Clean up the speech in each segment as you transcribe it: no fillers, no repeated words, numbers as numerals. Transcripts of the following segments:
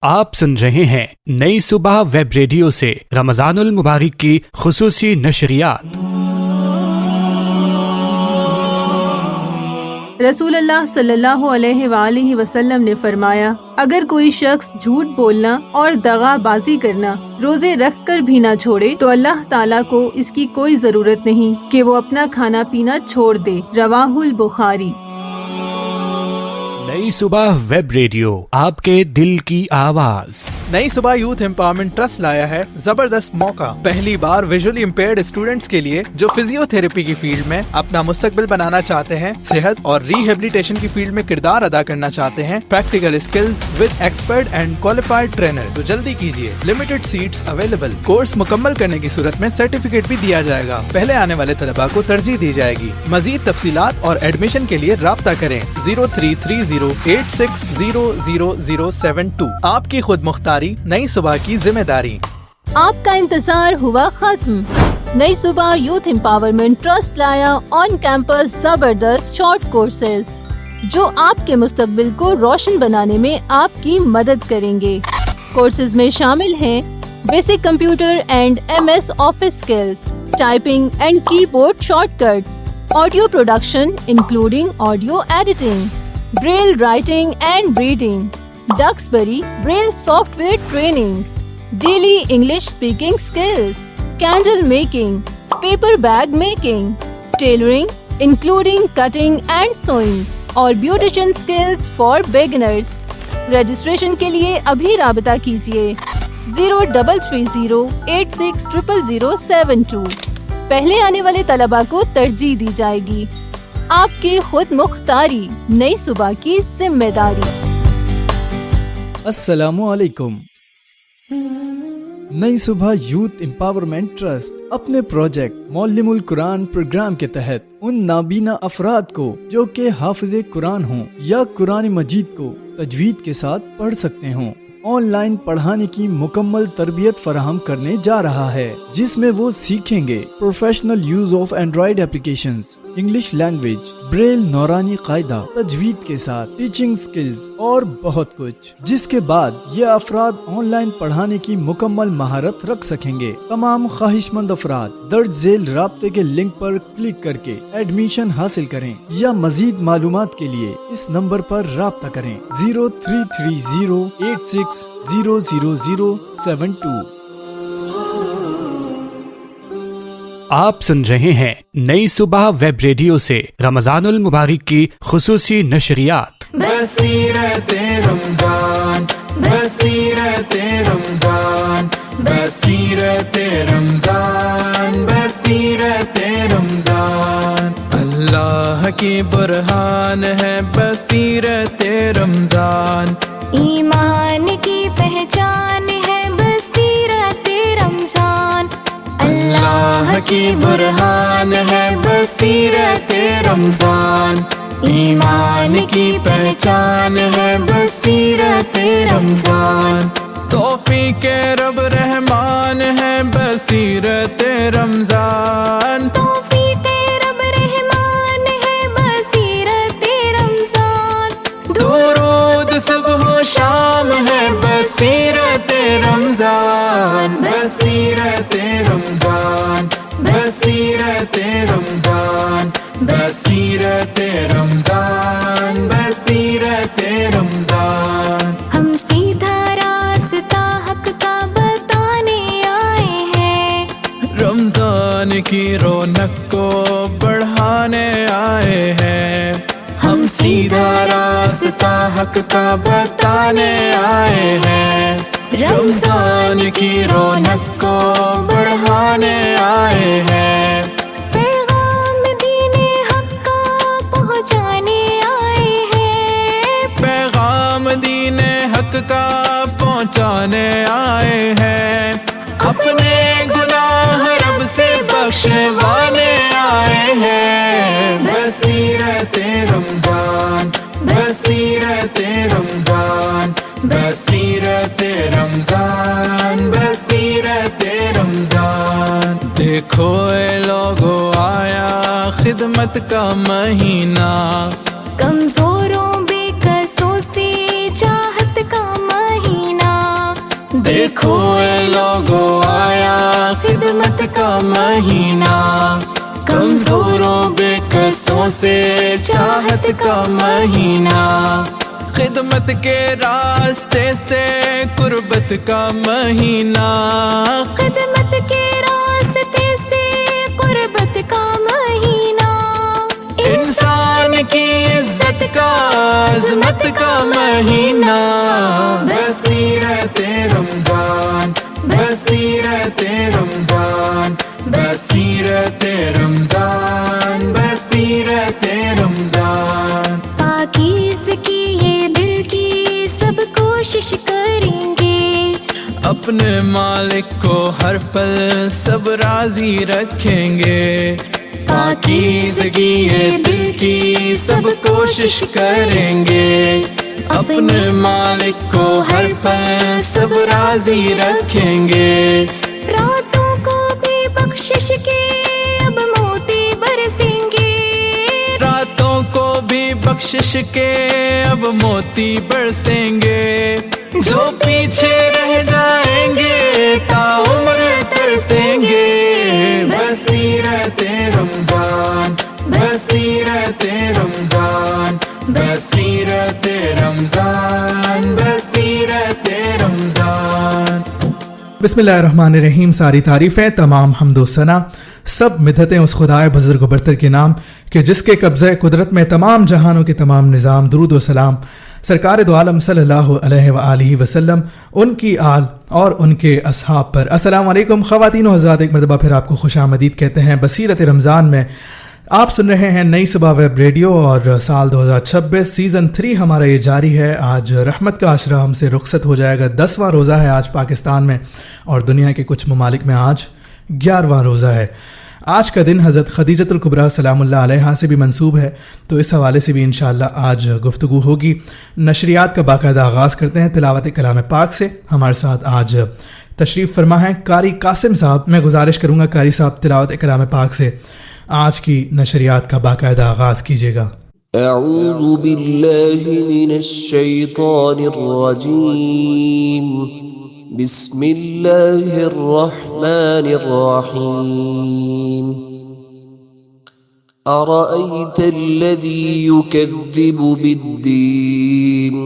آپ سن رہے ہیں نئی صبح ویب ریڈیو سے رمضان المبارک کی خصوصی نشریات۔ رسول اللہ صلی اللہ علیہ وآلہ وسلم نے فرمایا، اگر کوئی شخص جھوٹ بولنا اور دغا بازی کرنا روزے رکھ کر بھی نہ چھوڑے تو اللہ تعالیٰ کو اس کی کوئی ضرورت نہیں کہ وہ اپنا کھانا پینا چھوڑ دے۔ رواہ البخاری۔ نئی صبح ویب ریڈیو، آپ کے دل کی آواز۔ نئی صبح یوتھ امپاورمنٹ ٹرسٹ لایا ہے زبردست موقع۔ پہلی بار ویژولی امپیئرڈ اسٹوڈنٹس کے لیے جو فزیو تھراپی کی فیلڈ میں اپنا مستقبل بنانا چاہتے ہیں، صحت اور ریہیبلیٹیشن کی فیلڈ میں کردار ادا کرنا چاہتے ہیں، practical skills with expert and qualified trainer, تو جلدی کیجیے، لمیٹڈ سیٹس اویلیبل۔ کورس مکمل کرنے کی صورت میں سرٹیفکیٹ بھی دیا جائے گا۔ پہلے آنے والے طلباء کو ترجیح دی جائے گی۔ مزید تفصیلات اور ایڈمیشن کے لیے رابطہ کریں 033086000072۔ آپ کی خود مختاری، نئی صبح کی ذمہ داری۔ آپ کا انتظار ہوا ختم۔ نئی صبح یوتھ امپاورمنٹ ٹرسٹ لایا آن کیمپس زبردست شارٹ کورسز جو آپ کے مستقبل کو روشن بنانے میں آپ کی مدد کریں گے۔ کورسز میں شامل ہیں basic computer and MS office skills, typing and keyboard shortcuts, audio production including audio editing, Braille writing and reading, Duxbury Braille software training, daily English speaking skills, candle making, paper bag making, tailoring including cutting and sewing اور beautician skills for beginners. Registration کے لیے ابھی رابطہ کیجیے 0330860072۔ پہلے آنے والے طلباء کو ترجیح دی جائے گی۔ آپ کی خود مختاری، نئی صبح کی ذمہ داری۔ السلام علیکم۔ نئی صبح یوتھ امپاورمنٹ ٹرسٹ اپنے پروجیکٹ معلم القرآن پروگرام کے تحت ان نابینا افراد کو جو کہ حافظ قرآن ہوں یا قرآن مجید کو تجوید کے ساتھ پڑھ سکتے ہوں، آن لائن پڑھانے کی مکمل تربیت فراہم کرنے جا رہا ہے، جس میں وہ سیکھیں گے professional use of Android applications, English language, Braille Noorani Qaida, تجوید کے ساتھ ٹیچنگ سکلز اور بہت کچھ، جس کے بعد یہ افراد آن لائن پڑھانے کی مکمل مہارت رکھ سکیں گے۔ تمام خواہش مند افراد درج ذیل رابطے کے لنک پر کلک کر کے ایڈمیشن حاصل کریں یا مزید معلومات کے لیے اس نمبر پر رابطہ کریں 033086000072۔ آپ سن رہے ہیں نئی صبح ویب ریڈیو سے رمضان المبارک کی خصوصی نشریات۔ بصیرت رمضان، بصیرت رمضان، بصیرت رمضان، بصیرت رمضان، اللہ کی برہان ہے بصیرت رمضان، ایمان کی پہچان ہے بصیرت رمضان، اللہ کی برہان ہے بصیرت رمضان، ایمان کی پہچان ہے بصیرت رمضان، توفیق رب رحمان ہے بصیرت رمضان، توفیق رب رحمان ہے بصیرت رمضان، درود صبح و شام ہے بصیرت رمضان، بصیرت رمضان، بصیرت رمضان، بصیرت رمضان، بصیرت رمضان، ہم سیدھا راستہ حق کا بتانے آئے ہیں، رمضان کی رونق کو بڑھانے آئے ہیں، ہم سیدھا راستہ حق کا بتانے آئے ہیں، رمضان کی رونق کو بڑھانے آئے ہیں، پیغام دین حق کا پہنچانے آئے ہیں، پیغام دین حق کا پہنچانے آئے ہیں، اپنے گناہ رب سے بخشوانے آئے ہیں، بصیرت رمضان، بصیرت رمضان، بصیرت رمضان، بصیرت رمضان، دیکھو اے لوگو آیا خدمت کا مہینہ، کمزوروں بے کسوں سے چاہت کا مہینہ، دیکھو اے لوگو آیا خدمت کا مہینہ، کمزوروں بے کسوں سے چاہت کا مہینہ، خدمت کے راستے سے قربت کا مہینہ، خدمت کے راستے سے قربت کا مہینہ، انسان کی عزت کا عظمت کا مہینہ، بصیرت رمضان، بصیرت رمضان، بصیرت رمضان، بصیرت رمضان، پاکیزگی یہ دل کی سب کوشش کریں گے، اپنے مالک کو ہر پل سب راضی رکھیں گے، پاکیزگی یہ دل کی سب کوشش کریں گے، اپنے مالک کو ہر پل سب راضی رکھیں گے، راتوں کو بھی بخشش کے اب موتی برسیں گے، راتوں کو بھی بخشش کے اب موتی برسیں گے، جو پیچھے رہ جائیں گے تا عمر ترسیں گے، بصیرت رمضان، بصیرت رمضان، بصیرت رمضان، بصیرت رمضان۔ بسم اللہ الرحمن الرحیم۔ ساری تعریفیں، تمام حمد و ثنا، سب مدحتیں اس خدائے بزرگ و برتر کے نام کہ جس کے قبضہ قدرت میں تمام جہانوں کے تمام نظام۔ درود و سلام سرکار دو عالم صلی اللہ علیہ وآلہ وسلم، ان کی آل اور ان کے اصحاب پر۔ السلام علیکم خواتین و حضرات، ایک مرتبہ پھر آپ کو خوش آمدید کہتے ہیں بصیرت رمضان میں۔ آپ سن رہے ہیں نئی صبح ویب ریڈیو اور سال 2026 سیزن 3 ہمارا یہ جاری ہے۔ آج رحمت کا عشرہ ہم سے رخصت ہو جائے گا۔ 10واں روزہ ہے آج پاکستان میں، اور دنیا کے کچھ ممالک میں آج 11واں روزہ ہے۔ آج کا دن حضرت خدیجۃ الکبریٰ سلام اللہ علیہا سے بھی منسوب ہے، تو اس حوالے سے بھی انشاءاللہ آج گفتگو ہوگی۔ نشریات کا باقاعدہ آغاز کرتے ہیں تلاوت کلام پاک سے۔ ہمارے ساتھ آج تشریف فرما ہے قاری قاسم صاحب۔ میں گزارش کروں گا قاری صاحب تلاوت کلام پاک سے آج کی نشریات کا باقاعدہ آغاز کیجیے گا۔ اعوذ باللہ من الشیطان الرجیم، بسم اللہ الرحمن الرحیم، ارأیت الذی یکذب بالدین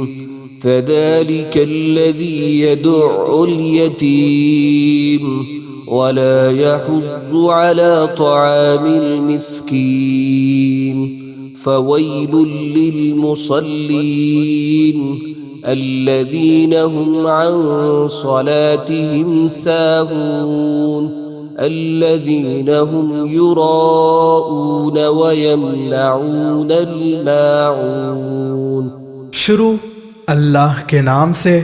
فذلک الذی يدع الیتیم ولا يحض على طعام المسكين فويل للمصلين الذين هم عن صلاتهم ساهون الذين هم يراءون ويمنعون الماعون۔ شروع اللہ کے نام سے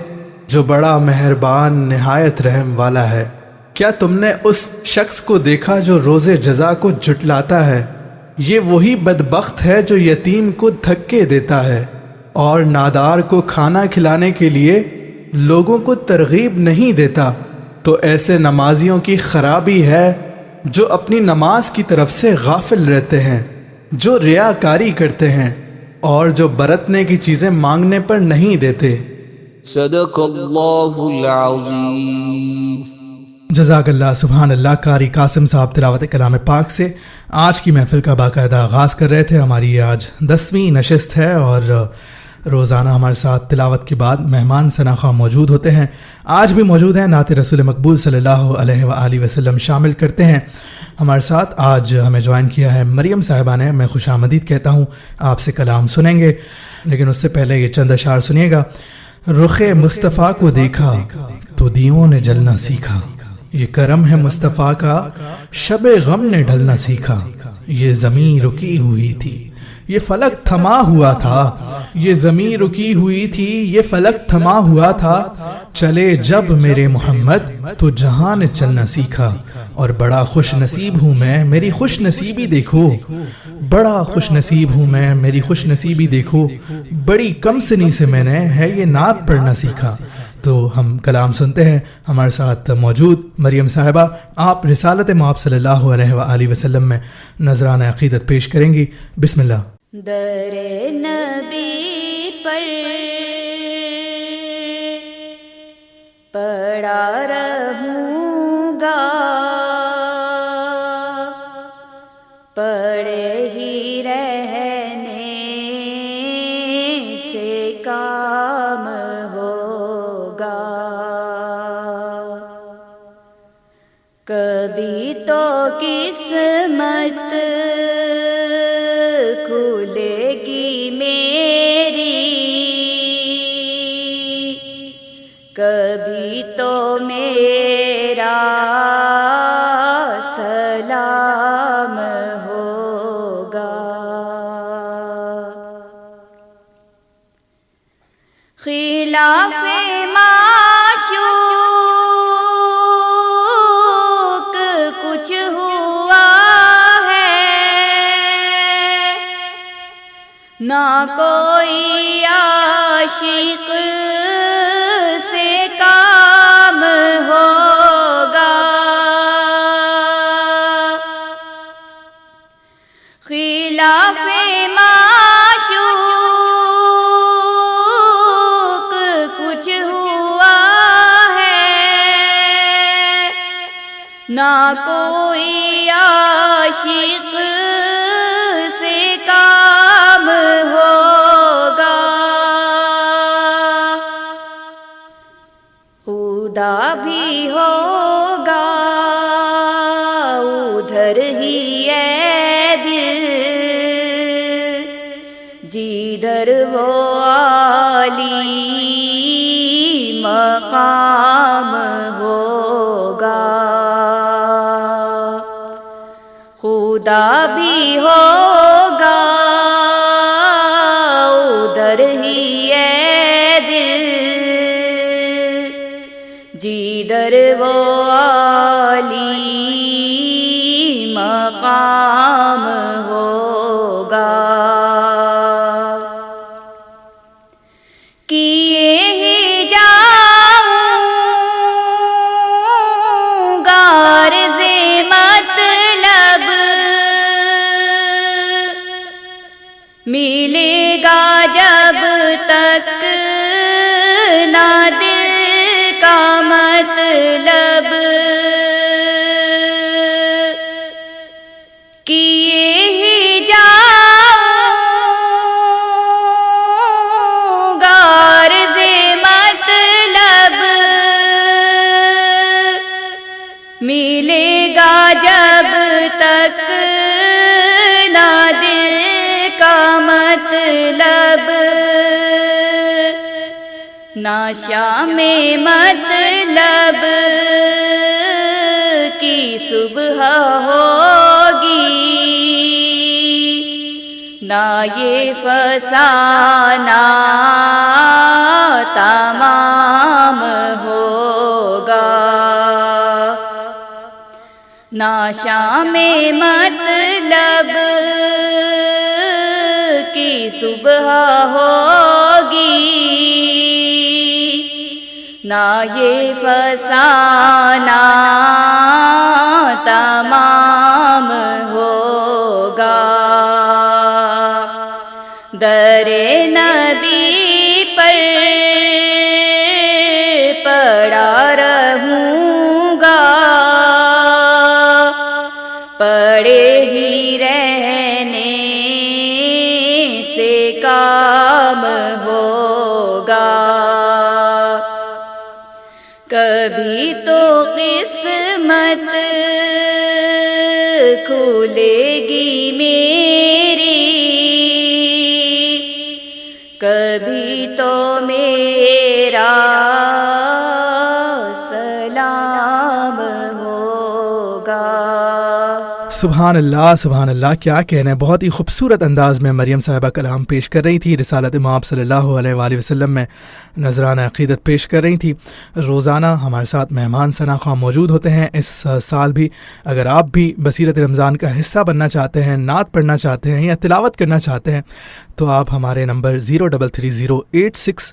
جو بڑا مہربان نہایت رحم والا ہے۔ کیا تم نے اس شخص کو دیکھا جو روز جزا کو جھٹلاتا ہے؟ یہ وہی بدبخت ہے جو یتیم کو دھکے دیتا ہے اور نادار کو کھانا کھلانے کے لیے لوگوں کو ترغیب نہیں دیتا۔ تو ایسے نمازیوں کی خرابی ہے جو اپنی نماز کی طرف سے غافل رہتے ہیں، جو ریاکاری کرتے ہیں اور جو برتنے کی چیزیں مانگنے پر نہیں دیتے۔ صدق اللہ العظیم۔ جزاک اللہ، سبحان اللہ۔ قاری قاسم صاحب تلاوت کلام پاک سے آج کی محفل کا باقاعدہ آغاز کر رہے تھے۔ ہماری آج 10ویں نشست ہے اور روزانہ ہمارے ساتھ تلاوت کے بعد مہمان ثناخواہ موجود ہوتے ہیں۔ آج بھی موجود ہیں، نعت رسول مقبول صلی اللہ علیہ وآلہ وسلم شامل کرتے ہیں ہمارے ساتھ۔ آج ہمیں جوائن کیا ہے مریم صاحبہ نے۔ میں خوش آمدید کہتا ہوں، آپ سے کلام سنیں گے، لیکن اس سے پہلے یہ چند اشعار سنیے گا۔ رخ مصطفیٰ کو دیکھا تو دیووں نے جلنا سیکھا، یہ کرم ہے مصطفیٰ کا شب غم نے ڈھلنا سیکھا، یہ زمین رکی ہوئی تھی یہ فلک تھما ہوا تھا، یہ زمین رکی ہوئی تھی یہ فلک تھما ہوا تھا، چلے جب میرے محمد تو جہاں نے چلنا سیکھا، اور بڑا خوش نصیب ہوں میں میری خوش نصیبی دیکھو، بڑا خوش نصیب ہوں میں میری خوش نصیبی دیکھو، بڑی کم سنی سے میں نے ہے یہ نعت پڑھنا سیکھا۔ تو ہم کلام سنتے ہیں۔ ہمارے ساتھ موجود مریم صاحبہ، آپ رسالت مآب صلی اللہ علیہ وآلہ وسلم میں نذرانہ عقیدت پیش کریں گی۔ بسم اللہ۔ در نبی پر پڑا رہوں گا، پڑے ہی رہنے سے کام ہوگا، کبھی تو قسمت کھلے گی میری، کبھی تو میرا سلام ہوگا، خلاف معشوق کچھ ہوا ہے، نہ کوئی عاشق سے کام ہوگا، خلاف معشوق کچھ ہوا ہے، نہ کوئی عاشق سے کام ہوگا، خدا بھی ہوگا ادھر ہی ہے دل، جدھر وہ عالی مقام ہوگا، خدا بھی ہوگا ادھر ہی ہے دل، جدھر وہ عالی مقام ہوگا، کیے ہی جاؤں گا عرض مطلب، ملے گا جب تک نہ دل کا مطلب، کیے ہی جاؤں گا عرض مطلب، ملے گا جب تک نہ دل کا مطلب، نہ شام مطلب کی صبح ہوگی، نہ یہ فسانہ تمام ہوگا، نہ شام مطلب کی صبح ہوگی، نہ یہ فسانہ تمام ہوگا، در نبی پر پڑا رہوں گا، پڑے ہی رہنے سے کام ہوگا، کبھی تو قسمت کھلے گی میری، کبھی تو میرا سلام ہوگا۔ سبحان اللہ سبحان اللہ، کیا کہنا ہے، بہت ہی خوبصورت انداز میں مریم صاحبہ کلام پیش کر رہی تھی، رسالت مآب صلی اللہ علیہ وآلہ وسلم میں نذرانہ عقیدت پیش کر رہی تھی۔ روزانہ ہمارے ساتھ مہمان ثنا خواہ موجود ہوتے ہیں، اس سال بھی اگر آپ بھی بصیرت رمضان کا حصہ بننا چاہتے ہیں، نعت پڑھنا چاہتے ہیں یا تلاوت کرنا چاہتے ہیں تو آپ ہمارے number 033086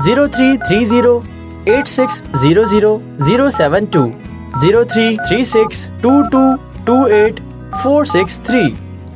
033086000072, 0336222846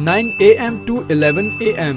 9 AM to 11 AM।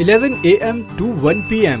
11 AM to 1 PM।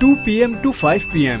2 PM to 5 PM।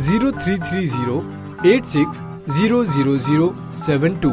033086000072।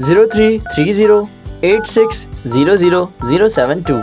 033086000072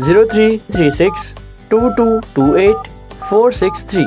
0336222846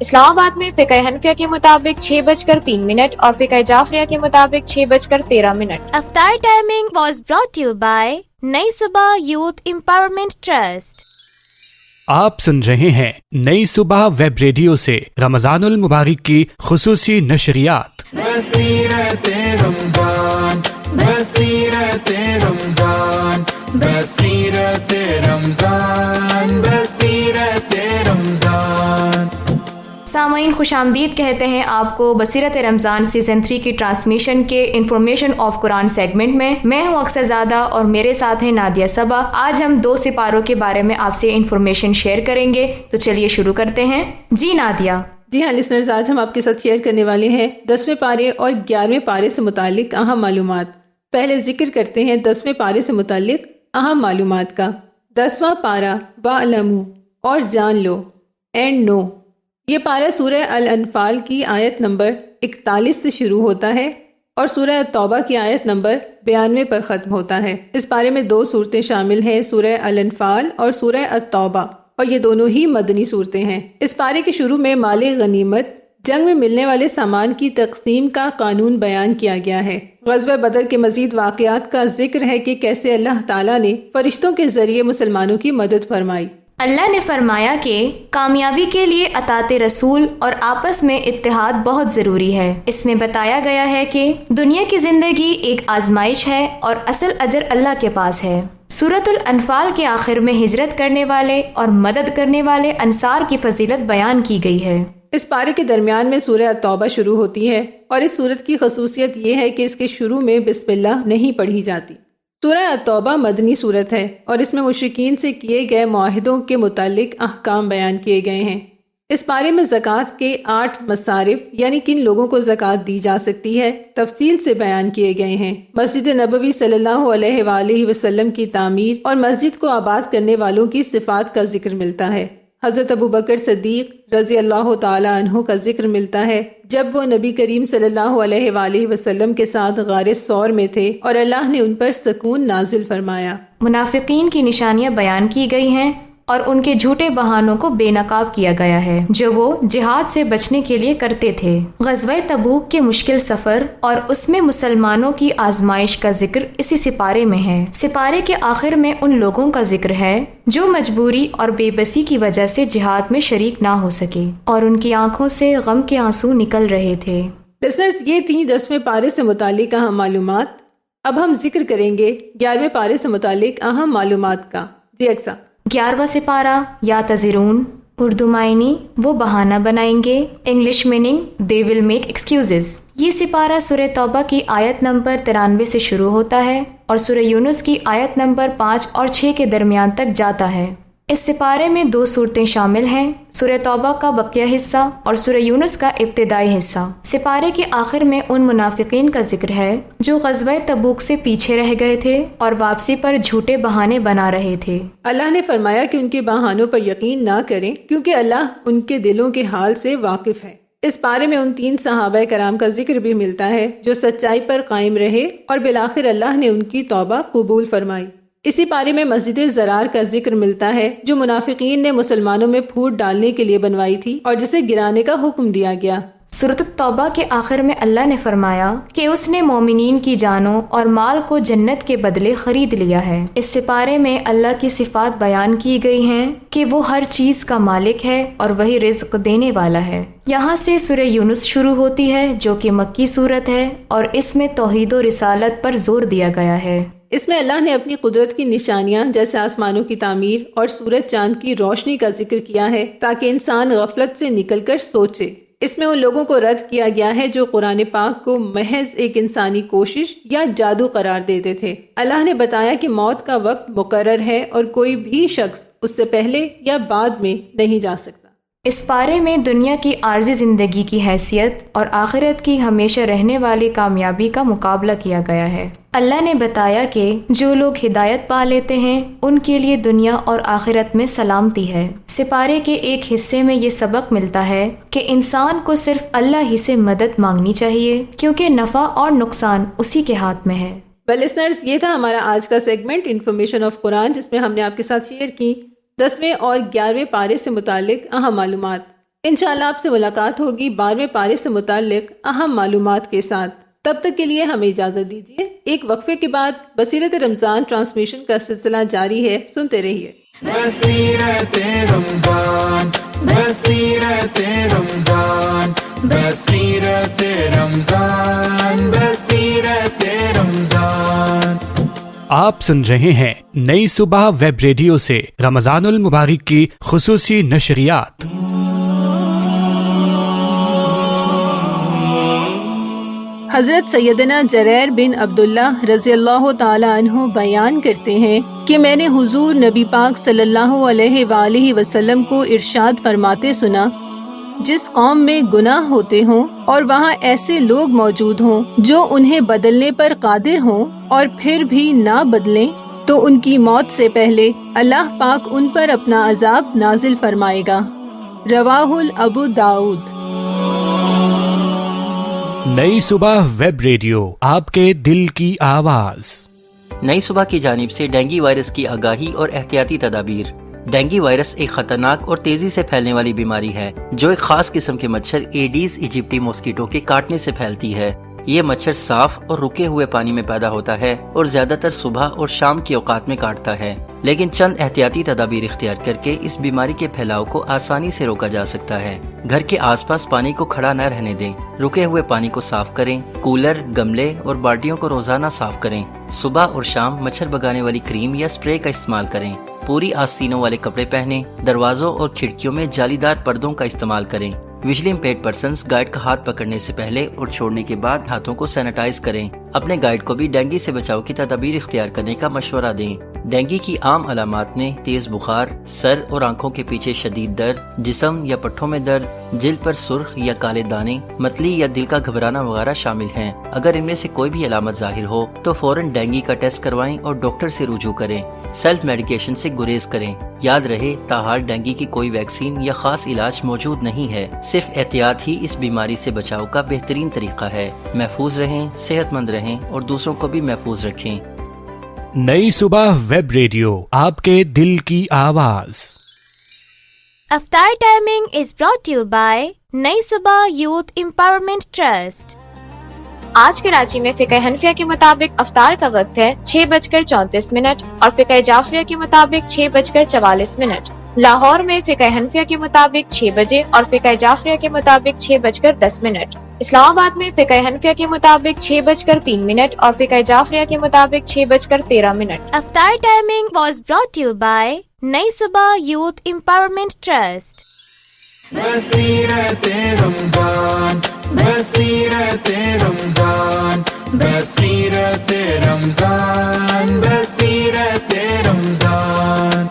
اسلام آباد میں فقہ حنفیہ کے مطابق 6:03 اور فقہ جعفریہ کے مطابق 6:13۔ افطار timing was brought to you by نئی صبح یوتھ امپاورمنٹ ٹرسٹ۔ آپ سن رہے ہیں نئی صبح ویب ریڈیو سے رمضان المبارک کی خصوصی نشریات۔ بصیرت رمضان، بصیرت رمضان، بصیرت رمضان، بصیرت رمضان۔ سامعین خوش آمدید کہتے ہیں آپ کو بصیرت رمضان سیزن 3 کی ٹرانسمیشن کے انفارمیشن آف قرآن سیگمنٹ میں۔ میں ہوں اکثر زادہ اور میرے ساتھ ہیں نادیہ صبا۔ آج ہم 2 سپاروں کے بارے میں آپ سے انفارمیشن شیئر کریں گے، تو چلیے شروع کرتے ہیں۔ جی نادیہ۔ جی ہاں لسنرز، آج ہم آپ کے ساتھ شیئر کرنے والے ہیں 10ویں پارے اور 11ویں پارے سے متعلق اہم معلومات۔ پہلے ذکر کرتے ہیں 10ویں پارے سے متعلق اہم معلومات کا۔ 10واں پارہ وَاعْلَمُوا اور جان لو، اینڈ نو۔ یہ پارہ سورہ الانفال کی آیت نمبر 41 سے شروع ہوتا ہے اور سورہ التوبہ کی آیت نمبر 92 پر ختم ہوتا ہے۔ اس پارے میں 2 صورتیں شامل ہیں، سورہ الانفال اور سورہ التوبہ، اور یہ دونوں ہی مدنی صورتیں ہیں۔ اس پارے کے شروع میں مال غنیمت، جنگ میں ملنے والے سامان کی تقسیم کا قانون بیان کیا گیا ہے۔ غزوہ بدر کے مزید واقعات کا ذکر ہے کہ کیسے اللہ تعالیٰ نے فرشتوں کے ذریعے مسلمانوں کی مدد فرمائی۔ اللہ نے فرمایا کہ کامیابی کے لیے اطاعت رسول اور آپس میں اتحاد بہت ضروری ہے۔ اس میں بتایا گیا ہے کہ دنیا کی زندگی ایک آزمائش ہے اور اصل اجر اللہ کے پاس ہے۔ سورۃ الانفال کے آخر میں ہجرت کرنے والے اور مدد کرنے والے انصار کی فضیلت بیان کی گئی ہے۔ اس پارے کے درمیان میں سورہ التوبہ شروع ہوتی ہے اور اس سورت کی خصوصیت یہ ہے کہ اس کے شروع میں بسم اللہ نہیں پڑھی جاتی۔ سورہ التوبہ مدنی سورت ہے اور اس میں مشرکین سے کیے گئے معاہدوں کے متعلق احکام بیان کیے گئے ہیں۔ اس پارے میں زکوٰۃ کے 8 مصارف یعنی کن لوگوں کو زکوٰۃ دی جا سکتی ہے تفصیل سے بیان کیے گئے ہیں۔ مسجد نبوی صلی اللہ علیہ وآلہ وسلم کی تعمیر اور مسجد کو آباد کرنے والوں کی صفات کا ذکر ملتا ہے۔ حضرت ابوبکر صدیق رضی اللہ تعالی عنہ کا ذکر ملتا ہے جب وہ نبی کریم صلی اللہ علیہ وآلہ وسلم کے ساتھ غار ثور میں تھے اور اللہ نے ان پر سکون نازل فرمایا۔ منافقین کی نشانیاں بیان کی گئی ہیں اور ان کے جھوٹے بہانوں کو بے نقاب کیا گیا ہے جو وہ جہاد سے بچنے کے لیے کرتے تھے۔ غزوہ تبوک کے مشکل سفر اور اس میں مسلمانوں کی آزمائش کا ذکر اسی سپارے میں ہے۔ سپارے کے آخر میں ان لوگوں کا ذکر ہے جو مجبوری اور بے بسی کی وجہ سے جہاد میں شریک نہ ہو سکے اور ان کی آنکھوں سے غم کے آنسو نکل رہے تھے۔ لسنرز، یہ تھیں 10ویں پارے سے متعلق اہم معلومات۔ اب ہم ذکر کریں گے 11ویں پارے سے متعلق اہم معلومات کا۔ جی اکثر 11واں سپارہ یا تذرون، اردو معنی وہ بہانہ بنائیں گے، English meaning they will make excuses. یہ سپارہ سورہ توبہ کی آیت نمبر 93 سے شروع ہوتا ہے اور سورہ یونس کی آیت نمبر 5 اور 6 کے درمیان تک جاتا ہے۔ اس سپارے میں 2 صورتیں شامل ہیں، سورہ توبہ کا بقیہ حصہ اور سورہ یونس کا ابتدائی حصہ۔ سپارے کے آخر میں ان منافقین کا ذکر ہے جو غزوہ تبوک سے پیچھے رہ گئے تھے اور واپسی پر جھوٹے بہانے بنا رہے تھے۔ اللہ نے فرمایا کہ ان کے بہانوں پر یقین نہ کریں کیونکہ اللہ ان کے دلوں کے حال سے واقف ہے۔ اس پارے میں ان 3 صحابہ کرام کا ذکر بھی ملتا ہے جو سچائی پر قائم رہے اور بالآخر اللہ نے ان کی توبہ قبول فرمائی۔ اسی پارے میں مسجد زرار کا ذکر ملتا ہے جو منافقین نے مسلمانوں میں پھوٹ ڈالنے کے لیے بنوائی تھی اور جسے گرانے کا حکم دیا گیا۔ سورۃ التوبہ کے آخر میں اللہ نے فرمایا کہ اس نے مومنین کی جانوں اور مال کو جنت کے بدلے خرید لیا ہے۔ اس سپارے میں اللہ کی صفات بیان کی گئی ہیں کہ وہ ہر چیز کا مالک ہے اور وہی رزق دینے والا ہے۔ یہاں سے سورہ یونس شروع ہوتی ہے جو کہ مکی سورت ہے اور اس میں توحید و رسالت پر زور دیا گیا ہے۔ اس میں اللہ نے اپنی قدرت کی نشانیاں جیسے آسمانوں کی تعمیر اور سورج چاند کی روشنی کا ذکر کیا ہے تاکہ انسان غفلت سے نکل کر سوچے۔ اس میں ان لوگوں کو رد کیا گیا ہے جو قرآن پاک کو محض ایک انسانی کوشش یا جادو قرار دیتے تھے۔ اللہ نے بتایا کہ موت کا وقت مقرر ہے اور کوئی بھی شخص اس سے پہلے یا بعد میں نہیں جا سکتا۔ اس پارے میں دنیا کی عارضی زندگی کی حیثیت اور آخرت کی ہمیشہ رہنے والی کامیابی کا مقابلہ کیا گیا ہے۔ اللہ نے بتایا کہ جو لوگ ہدایت پا لیتے ہیں ان کے لیے دنیا اور آخرت میں سلامتی ہے۔ سپارے کے ایک حصے میں یہ سبق ملتا ہے کہ انسان کو صرف اللہ ہی سے مدد مانگنی چاہیے کیونکہ نفع اور نقصان اسی کے ہاتھ میں ہے۔ لسنرز، یہ تھا ہمارا آج کا سیگمنٹ انفارمیشن آف قرآن جس میں ہم نے آپ کے ساتھ شیئر کی 10ویں اور 11ویں پارے سے متعلق اہم معلومات۔ انشاءاللہ آپ سے ملاقات ہوگی 12ویں پارے سے متعلق اہم معلومات کے ساتھ. تب تک کے لیے ہمیں اجازت دیجیے. ایک وقفے کے بعد بصیرت رمضان ٹرانسمیشن کا سلسلہ جاری ہے، سنتے رہیے. بصیرت رمضان، بصیرت رمضان، بصیرت رمضان، بصیرت رمضان. آپ سن رہے ہیں نئی صبح ویب ریڈیو سے رمضان المبارک کی خصوصی نشریات. حضرت سیدنا جریر بن عبداللہ رضی اللہ تعالی عنہ بیان کرتے ہیں کہ میں نے حضور نبی پاک صلی اللہ علیہ وآلہ وسلم کو ارشاد فرماتے سنا، جس قوم میں گناہ ہوتے ہوں اور وہاں ایسے لوگ موجود ہوں جو انہیں بدلنے پر قادر ہوں اور پھر بھی نہ بدلیں، تو ان کی موت سے پہلے اللہ پاک ان پر اپنا عذاب نازل فرمائے گا. رواہ ابو داؤد. نئی صبح ویب ریڈیو، آپ کے دل کی آواز. نئی صبح کی جانب سے ڈینگی وائرس کی آگاہی اور احتیاطی تدابیر. ڈینگی وائرس ایک خطرناک اور تیزی سے پھیلنے والی بیماری ہے جو ایک خاص قسم کے مچھر ایڈیز ایجپٹی موسکیٹو کے کاٹنے سے پھیلتی ہے. یہ مچھر صاف اور رکے ہوئے پانی میں پیدا ہوتا ہے اور زیادہ تر صبح اور شام کے اوقات میں کاٹتا ہے، لیکن چند احتیاطی تدابیر اختیار کر کے اس بیماری کے پھیلاؤ کو آسانی سے روکا جا سکتا ہے. گھر کے آس پاس پانی کو کھڑا نہ رہنے دیں. رکے ہوئے پانی کو صاف کریں. کولر، گملے اور بالٹیوں کو روزانہ صاف کریں. صبح اور شام مچھر بھگانے والی کریم یا اسپرے کا استعمال کریں. پوری آستینوں والے کپڑے پہنیں. دروازوں اور کھڑکیوں میں جالی دار پردوں کا استعمال کریں. ویژلی امپیئرڈ پرسنز گائیڈ کا ہاتھ پکڑنے سے پہلے اور چھوڑنے کے بعد ہاتھوں کو سینیٹائز کریں. اپنے گائیڈ کو بھی ڈینگی سے بچاؤ کی تدابیر اختیار کرنے کا مشورہ دیں. ڈینگی کی عام علامات میں تیز بخار، سر اور آنکھوں کے پیچھے شدید درد، جسم یا پٹھوں میں درد، جلد پر سرخ یا کالے دانے، متلی یا دل کا گھبرانا وغیرہ شامل ہیں. اگر ان میں سے کوئی بھی علامت ظاہر ہو تو فوراً ڈینگی کا ٹیسٹ کروائیں اور ڈاکٹر سے رجوع کریں. سیلف میڈیکیشن سے گریز کریں. یاد رہے، تاحال ڈینگی کی کوئی ویکسین یا خاص علاج موجود نہیں ہے. صرف احتیاط ہی اس بیماری سے بچاؤ کا بہترین طریقہ ہے. محفوظ رہیں، صحت مند رہیں اور دوسروں کو بھی محفوظ رکھیں. نئی صبح ویب ریڈیو، آپ کے دل کی آواز. افطار timing is brought you by نئی صبح یوتھ امپاورمنٹ ٹرسٹ. آج کراچی میں فقہ حنفیہ کے مطابق افطار کا وقت ہے 6:34 اور فقہ جعفریہ کے مطابق 6:44. لاہور میں فقہ حنفیہ کے مطابق 6 بجے اور فقہ جعفریہ کے مطابق 6:10. اسلام آباد میں فقہ حنفیہ کے مطابق 6:03 اور فقہ جعفریہ کے مطابق 6:13. افطار timing was brought you by نئی صبح یوتھ امپاورمنٹ ٹرسٹ. بصیرت رمضان، بصیرت رمضان، بصیرت رمضان، بصیرت رمضان.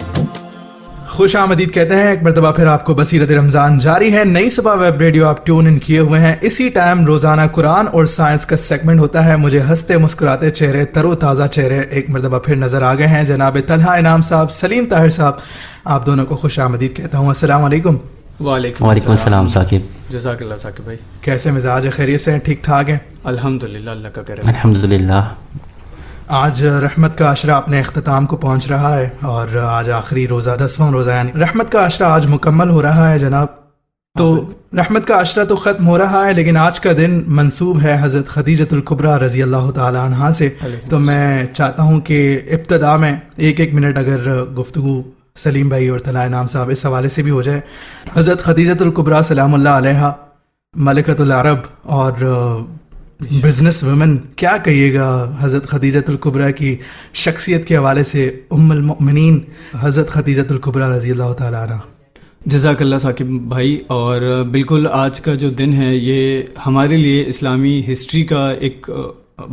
خوش آمدید کہتے ہیں ایک مرتبہ پھر آپ کو. بصیرت رمضان جاری ہے. نئی صبح ویب ریڈیو آپ ٹیون ان کیے ہوئے ہیں. اسی ٹائم روزانہ قرآن اور سائنس کا سیگمنٹ ہوتا ہے. مجھے ہنستے مسکراتے چہرے، تر و تازہ چہرے ایک مرتبہ پھر نظر آ گئے ہیں. جناب طلحہ انعام صاحب، سلیم طاہر صاحب، آپ دونوں کو خوش آمدید کہتا ہوں. السلام علیکم. وعلیکم السلام ثاقب. جزاک اللہ ثاقب بھائی. کیسے مزاج ہے؟ خیریت سے ہیں؟ ٹھیک ٹھاک ہیں؟ الحمدللہ، اللہ کا کرم. الحمدللہ. آج رحمت کا عشرہ اپنے اختتام کو پہنچ رہا ہے اور آج آخری روزہ، 10واں روزہ، یعنی رحمت کا عشرہ آج مکمل ہو رہا ہے جناب. تو رحمت کا عشرہ تو ختم ہو رہا ہے، لیکن آج کا دن منسوب ہے حضرت خدیجۃ الکبریٰ رضی اللہ تعالی عنہا سے. تو میں چاہتا ہوں کہ ابتدا میں ایک منٹ اگر گفتگو سلیم بھائی اور طلحہ انعام صاحب اس حوالے سے بھی ہو جائے. حضرت خدیجۃ الکبریٰ سلام اللہ علیہا، ملکۃ العرب اور بزنس ویمن، کیا کہیے گا حضرت خدیجۃ الکبریٰ کی شخصیت کے حوالے سے؟ ام المؤمنین حضرت خدیجۃ الکبریٰ رضی اللہ تعالیٰ عنہ. جزاک اللہ ثاقب بھائی. اور بالکل آج کا جو دن ہے یہ ہمارے لیے اسلامی ہسٹری کا ایک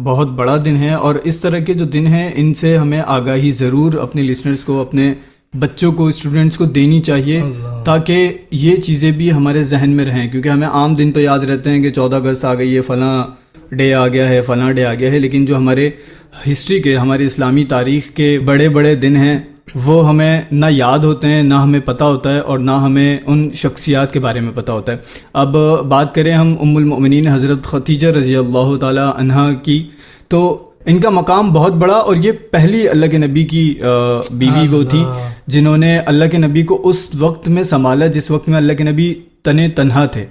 بہت بڑا دن ہے، اور اس طرح کے جو دن ہیں ان سے ہمیں آگاہی ضرور اپنے لسنرز کو، اپنے بچوں کو، اسٹوڈنٹس کو دینی چاہیے تاکہ یہ چیزیں بھی ہمارے ذہن میں رہیں. کیونکہ ہمیں عام دن تو یاد رہتے ہیں کہ 14 اگست آ گئی ہے، فلاں ڈے آ گیا ہے، فلاں ڈے آ گیا ہے، لیکن جو ہمارے ہسٹری کے، ہمارے اسلامی تاریخ کے بڑے بڑے دن ہیں وہ ہمیں نہ یاد ہوتے ہیں، نہ ہمیں پتہ ہوتا ہے، اور نہ ہمیں ان شخصیات کے بارے میں پتہ ہوتا ہے. اب بات کریں ہم ام المؤمنین حضرت خدیجہ رضی اللہ تعالی عنہا کی، تو ان کا مقام بہت بڑا، اور یہ پہلی اللہ کے نبی کی بیوی وہ تھی جنہوں نے اللہ کے نبی کو اس وقت میں سنبھالا جس وقت میں اللہ کے نبی تنے تنہا تھے.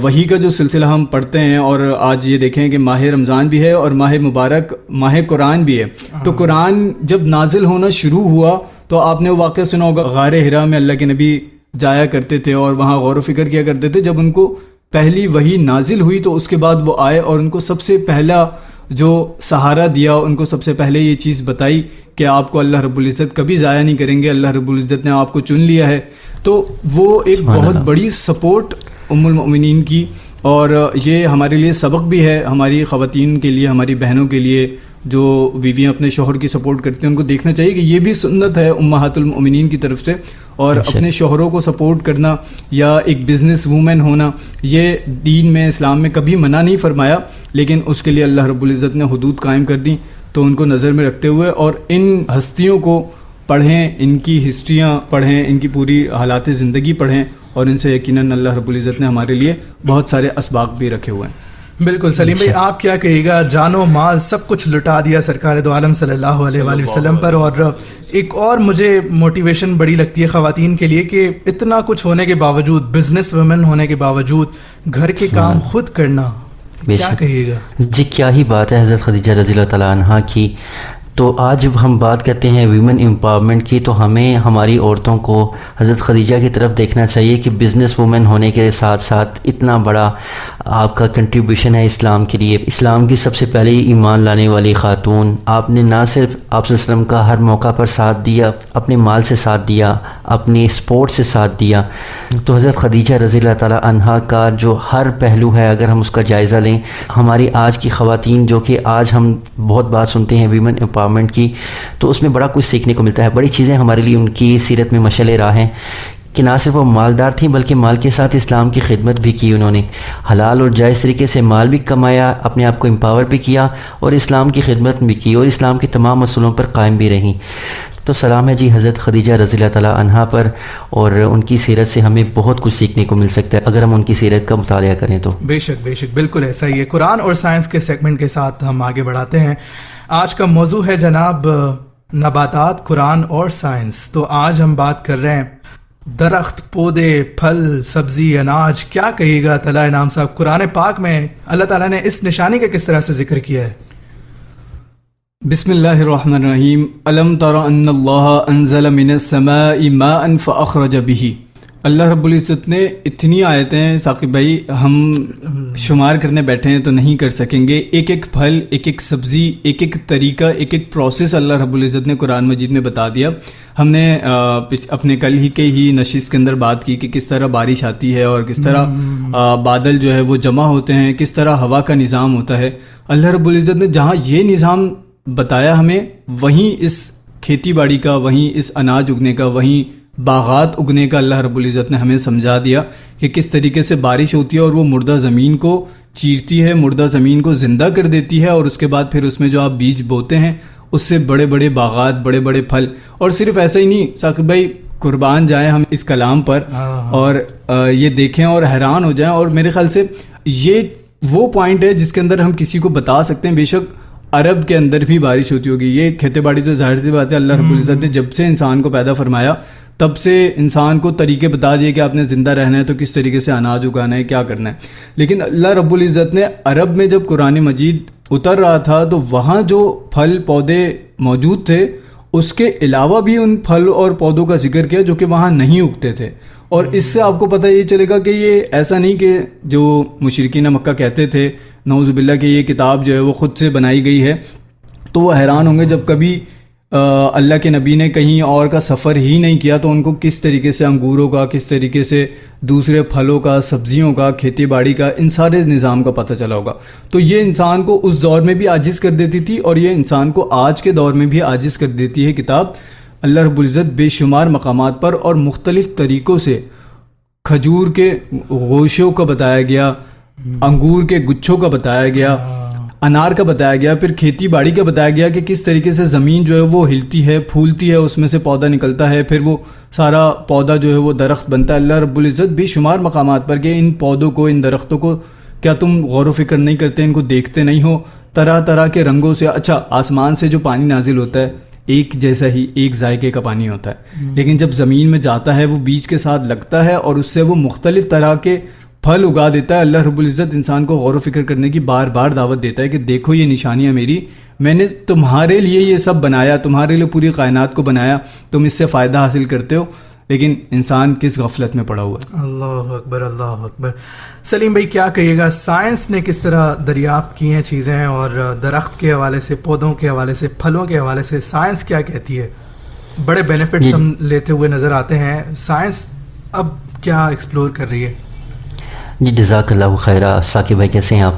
وحی کا جو سلسلہ ہم پڑھتے ہیں، اور آج یہ دیکھیں کہ ماہ رمضان بھی ہے اور ماہ مبارک ماہ قرآن بھی ہے. تو قرآن جب نازل ہونا شروع ہوا تو آپ نے وہ واقعہ سنا ہوگا، غار حرا میں اللہ کے نبی جایا کرتے تھے اور وہاں غور و فکر کیا کرتے تھے. جب ان کو پہلی وحی نازل ہوئی تو اس کے بعد وہ آئے اور ان کو سب سے پہلا جو سہارا دیا، ان کو سب سے پہلے یہ چیز بتائی کہ آپ کو اللہ رب العزت کبھی ضائع نہیں کریں گے، اللہ رب العزت نے آپ کو چن لیا ہے. تو وہ ایک بہت بڑی سپورٹ ام المؤمنین کی، اور یہ ہمارے لیے سبق بھی ہے، ہماری خواتین کے لیے، ہماری بہنوں کے لیے جو بیویاں اپنے شوہر کی سپورٹ کرتی ہیں، ان کو دیکھنا چاہیے کہ یہ بھی سنت ہے امہات المؤمنین کی طرف سے. اور اپنے شوہروں کو سپورٹ کرنا یا ایک بزنس وومن ہونا، یہ دین میں، اسلام میں کبھی منع نہیں فرمایا، لیکن اس کے لیے اللہ رب العزت نے حدود قائم کر دیں. تو ان کو نظر میں رکھتے ہوئے اور ان ہستیوں کو پڑھیں، ان کی ہسٹریاں پڑھیں، ان کی پوری حالات زندگی پڑھیں، اور ان سے یقیناً اللہ رب العزت نے ہمارے لیے بہت سارے اسباق بھی رکھے ہوئے ہیں. بالکل سلیم بھائی، آپ کیا کہیے گا؟ جان و مال سب کچھ لٹا دیا سرکار دو عالم صلی اللہ علیہ وآلہ وسلم پر. اور ایک اور مجھے موٹیویشن بڑی لگتی ہے خواتین کے لیے کہ اتنا کچھ ہونے کے باوجود، بزنس وومن ہونے کے باوجود گھر کے کام خود کرنا، کیا کہیے گا؟ جی کیا ہی بات ہے حضرت خدیجہ رضی اللہ تعالیٰ عنہا کی. تو آج جب ہم بات کرتے ہیں ویمن امپاورمنٹ کی، تو ہمیں ہماری عورتوں کو حضرت خدیجہ کی طرف دیکھنا چاہیے کہ بزنس وومن ہونے کے ساتھ ساتھ اتنا بڑا آپ کا کنٹریبیوشن ہے اسلام کے لیے. اسلام کی سب سے پہلے ایمان لانے والی خاتون، آپ نے نہ صرف آپ صلی اللہ علیہ وسلم کا ہر موقع پر ساتھ دیا، اپنے مال سے ساتھ دیا، اپنی سپورٹ سے ساتھ دیا. تو حضرت خدیجہ رضی اللہ تعالیٰ عنہا کا جو ہر پہلو ہے، اگر ہم اس کا جائزہ لیں، ہماری آج کی خواتین جو کہ آج ہم بہت بات سنتے ہیں ویمن امپاورمنٹ کی، تو اس میں بڑا کچھ سیکھنے کو ملتا ہے. بڑی چیزیں ہمارے لیے ان کی سیرت میں مشعل راہ ہیں کہ نہ صرف وہ مالدار تھیں بلکہ مال کے ساتھ اسلام کی خدمت بھی کی. انہوں نے حلال اور جائز طریقے سے مال بھی کمایا، اپنے آپ کو امپاور بھی کیا، اور اسلام کی خدمت بھی کی، اور اسلام کے تمام اصولوں پر قائم بھی رہیں. تو سلام ہے جی حضرت خدیجہ رضی اللہ تعالیٰ عنہا پر، اور ان کی سیرت سے ہمیں بہت کچھ سیکھنے کو مل سکتا ہے اگر ہم ان کی سیرت کا مطالعہ کریں تو. بے شک بے شک، بالکل ایسا ہی ہے. قرآن اور سائنس کے سیگمنٹ کے ساتھ ہم آگے بڑھاتے ہیں. آج کا موضوع ہے جناب نباتات، قرآن اور سائنس. تو آج ہم بات کر رہے ہیں درخت، پودے، پھل، سبزی، اناج. کیا کہیے گا طلع انعام صاحب، قرآن پاک میں اللہ تعالیٰ نے اس نشانی کا کس طرح سے ذکر کیا ہے؟ بسم اللہ الرحمن الرحیم. الم تر ان اللہ انزل من السماء ماء فاخرج به. اللہ رب العزت نے اتنی آیتیں ثاقب بھائی ہم شمار کرنے بیٹھے ہیں تو نہیں کر سکیں گے. ایک ایک پھل، ایک ایک سبزی، ایک ایک طریقہ، ایک ایک پروسیس اللہ رب العزت نے قرآن مجید میں بتا دیا. ہم نے اپنے کل ہی کے ہی نشست کے اندر بات کی کہ کس طرح بارش آتی ہے اور کس طرح بادل جو ہے وہ جمع ہوتے ہیں، کس طرح ہوا کا نظام ہوتا ہے. اللہ رب العزت نے جہاں یہ نظام بتایا ہمیں، وہیں اس کھیتی باڑی کا، وہیں اس اناج اگنے کا، وہیں باغات اگنے کا اللہ رب العزت نے ہمیں سمجھا دیا کہ کس طریقے سے بارش ہوتی ہے اور وہ مردہ زمین کو چیرتی ہے، مردہ زمین کو زندہ کر دیتی ہے، اور اس کے بعد پھر اس میں جو آپ بیج بوتے ہیں اس سے بڑے بڑے باغات، بڑے بڑے پھل. اور صرف ایسا ہی نہیں ثاقب بھائی، قربان جائیں ہم اس کلام پر اور یہ دیکھیں اور حیران ہو جائیں. اور میرے خیال سے یہ وہ پوائنٹ ہے جس کے اندر ہم کسی کو بتا سکتے ہیں. بے شک عرب کے اندر بھی بارش ہوتی ہوگی، یہ کھیتی باڑی تو ظاہر سی بات ہے. اللہ رب العزت نے جب سے انسان کو پیدا فرمایا تب سے انسان کو طریقے بتا دیے کہ آپ نے زندہ رہنا ہے تو کس طریقے سے اناج اگانا ہے، کیا کرنا ہے. لیکن اللہ رب العزت نے عرب میں جب قرآن مجید اتر رہا تھا تو وہاں جو پھل پودے موجود تھے اس کے علاوہ بھی ان پھل اور پودوں کا ذکر کیا جو کہ وہاں نہیں اگتے تھے. اور اس سے آپ کو پتہ یہ چلے گا کہ یہ ایسا نہیں کہ جو مشرکین مکہ کہتے تھے نعوذ باللہ کہ یہ کتاب جو ہے وہ خود سے بنائی گئی ہے. تو وہ حیران ہوں گے جب کبھی اللہ کے نبی نے کہیں اور کا سفر ہی نہیں کیا تو ان کو کس طریقے سے انگوروں کا، کس طریقے سے دوسرے پھلوں کا، سبزیوں کا، کھیتی باڑی کا، ان سارے نظام کا پتہ چلا ہوگا. تو یہ انسان کو اس دور میں بھی عاجز کر دیتی تھی اور یہ انسان کو آج کے دور میں بھی عاجز کر دیتی ہے کتاب. اللہ رب العزت بے شمار مقامات پر اور مختلف طریقوں سے کھجور کے گوشوں کا بتایا گیا، انگور کے گچھوں کا بتایا گیا، انار کا بتایا گیا، پھر کھیتی باڑی کا بتایا گیا کہ کس طریقے سے زمین جو ہے وہ ہلتی ہے، پھولتی ہے، اس میں سے پودا نکلتا ہے، پھر وہ سارا پودا جو ہے وہ درخت بنتا ہے. اللہ رب العزت بے شمار مقامات پر کہ ان پودوں کو، ان درختوں کو کیا تم غور و فکر نہیں کرتے، ان کو دیکھتے نہیں ہو؟ طرح طرح کے رنگوں سے. اچھا، آسمان سے جو پانی نازل ہوتا ہے ایک جیسا ہی ایک ذائقے کا پانی ہوتا ہے، لیکن جب زمین میں جاتا ہے وہ بیج کے ساتھ لگتا ہے اور اس سے وہ مختلف طرح کے پھل اگا دیتا ہے. اللہ رب العزت انسان کو غور و فکر کرنے کی بار بار دعوت دیتا ہے کہ دیکھو یہ نشانیاں میری، میں نے تمہارے لیے یہ سب بنایا، تمہارے لیے پوری کائنات کو بنایا، تم اس سے فائدہ حاصل کرتے ہو، لیکن انسان کس غفلت میں پڑا ہوا ہے. اللہ اکبر، اللہ اکبر. سلیم بھائی کیا کہیے گا، سائنس نے کس طرح دریافت کی ہیں چیزیں، اور درخت کے حوالے سے، پودوں کے حوالے سے، پھلوں کے حوالے سے سائنس کیا کہتی ہے؟ بڑے بینیفٹس ہم لیتے ہوئے نظر آتے ہیں، سائنس اب کیا ایکسپلور کر رہی ہے؟ جی جزاک اللہ خیرہ. ثاقب بھائی کیسے ہیں آپ؟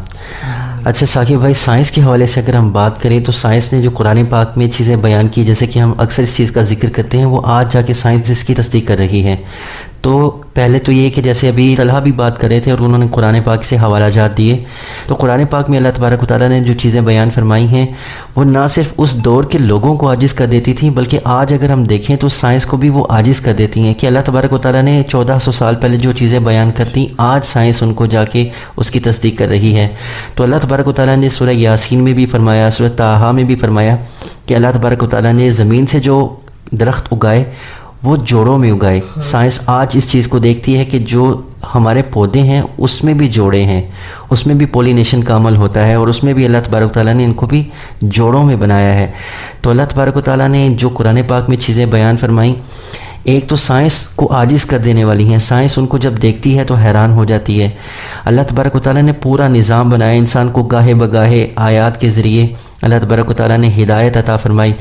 اچھا ثاقب بھائی، سائنس کے حوالے سے اگر ہم بات کریں تو سائنس نے جو قرآن پاک میں چیزیں بیان کی، جیسے کہ ہم اکثر اس چیز کا ذکر کرتے ہیں، وہ آج جا کے سائنس اس کی تصدیق کر رہی ہے. تو پہلے تو یہ کہ جیسے ابھی طلحہ بھی بات کر رہے تھے اور انہوں نے قرآن پاک سے حوالہ جات دیے، تو قرآن پاک میں اللہ تبارک و تعالیٰ نے جو چیزیں بیان فرمائی ہیں وہ نہ صرف اس دور کے لوگوں کو عاجز کر دیتی تھیں، بلکہ آج اگر ہم دیکھیں تو سائنس کو بھی وہ عاجز کر دیتی ہیں. کہ اللہ تبارک و تعالیٰ نے 1400 سال پہلے جو چیزیں بیان کرتی، آج سائنس ان کو جا کے اس کی تصدیق کر رہی ہے. تو اللہ تبارک و تعالیٰ نے سورہ یاسین میں بھی فرمایا، سورہ طٰہٰ میں بھی فرمایا کہ اللہ تبارک و تعالیٰ نے زمین سے جو درخت اگائے وہ جوڑوں میں اگائے. سائنس آج اس چیز کو دیکھتی ہے کہ جو ہمارے پودے ہیں اس میں بھی جوڑے ہیں، اس میں بھی پولینیشن کا عمل ہوتا ہے، اور اس میں بھی اللہ تبارک و تعالیٰ نے ان کو بھی جوڑوں میں بنایا ہے. تو اللہ تبارک و تعالیٰ نے جو قرآن پاک میں چیزیں بیان فرمائیں، ایک تو سائنس کو عاجز کر دینے والی ہیں. سائنس ان کو جب دیکھتی ہے تو حیران ہو جاتی ہے. اللہ تبارک و تعالیٰ نے پورا نظام بنایا، انسان کو گاہے بگاہے آیات کے ذریعے اللہ تبارک و تعالیٰ نے ہدایت عطا فرمائی.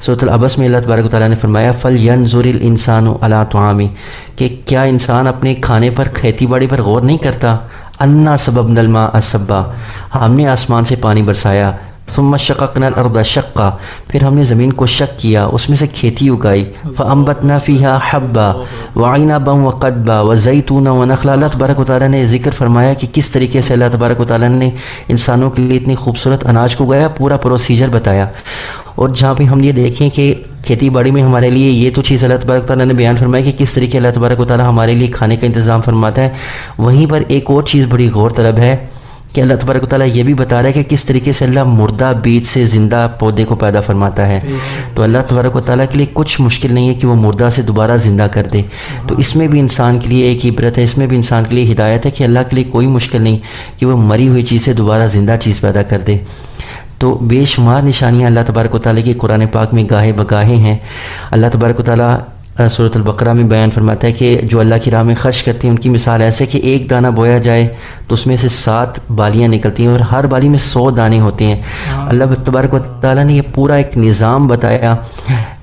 سورۃ العبس میں اللہ تبارک و تعالیٰ نے فرمایا فَلْيَنْظُرِ الْإِنسَانُ عَلَىٰ طَعَامِهِ، کہ کیا انسان اپنے کھانے پر، کھیتی باڑی پر غور نہیں کرتا؟ أَنَّا صَبَبْنَا الْمَاءَ صَبًّا، ہم نے آسمان سے پانی برسایا. ثم شققنا الارض شقا، پھر ہم نے زمین کو شق کیا، اس میں سے کھیتی اگائی. فانبتنا فیہا حبا وعنبا وقدبا وزیتونا ونخلا. اللہ تبارک و تعالیٰ نے ذکر فرمایا کہ کس طریقے سے اللہ تبارک و تعالیٰ نے انسانوں کے لیے اتنی خوبصورت اناج کو اگایا، پورا پروسیجر بتایا. اور جہاں پہ ہم یہ دیکھیں کہ کھیتی باڑی میں ہمارے لیے یہ تو چیز اللہ تبارک و تعالیٰ نے بیان فرمایا کہ کس طریقے اللہ تبارک و تعالیٰ ہمارے لیے کھانے کا انتظام فرماتا ہے، وہیں پر ایک اور چیز بڑی غور طلب ہے کہ اللہ تبارک و تعالیٰ یہ بھی بتا رہا ہے کہ کس طریقے سے اللہ مردہ بیج سے زندہ پودے کو پیدا فرماتا ہے. تو اللہ تبارک و تعالیٰ کے لیے کچھ مشکل نہیں ہے کہ وہ مردہ سے دوبارہ زندہ کر دے. تو اس میں بھی انسان کے لیے ایک عبرت ہے، اس میں بھی انسان کے لیے ہدایت ہے کہ اللہ کے لیے کوئی مشکل نہیں کہ وہ مری ہوئی چیز سے دوبارہ زندہ چیز پیدا کر دے. تو بے شمار نشانیاں اللہ تبارک و تعالیٰ کی قرآن پاک میں گاہے بگاہے ہیں. اللہ تبارک و تعالیٰ سورۃ البقرہ میں بیان فرماتا ہے کہ جو اللہ کی راہ میں خرچ کرتے ہیں ان کی مثال ایسے کہ ایک دانہ بویا جائے تو اس میں سے 7 بالیاں نکلتی ہیں اور ہر بالی میں 100 دانے ہوتے ہیں. اللہ تبارک و تعالیٰ نے یہ پورا ایک نظام بتایا،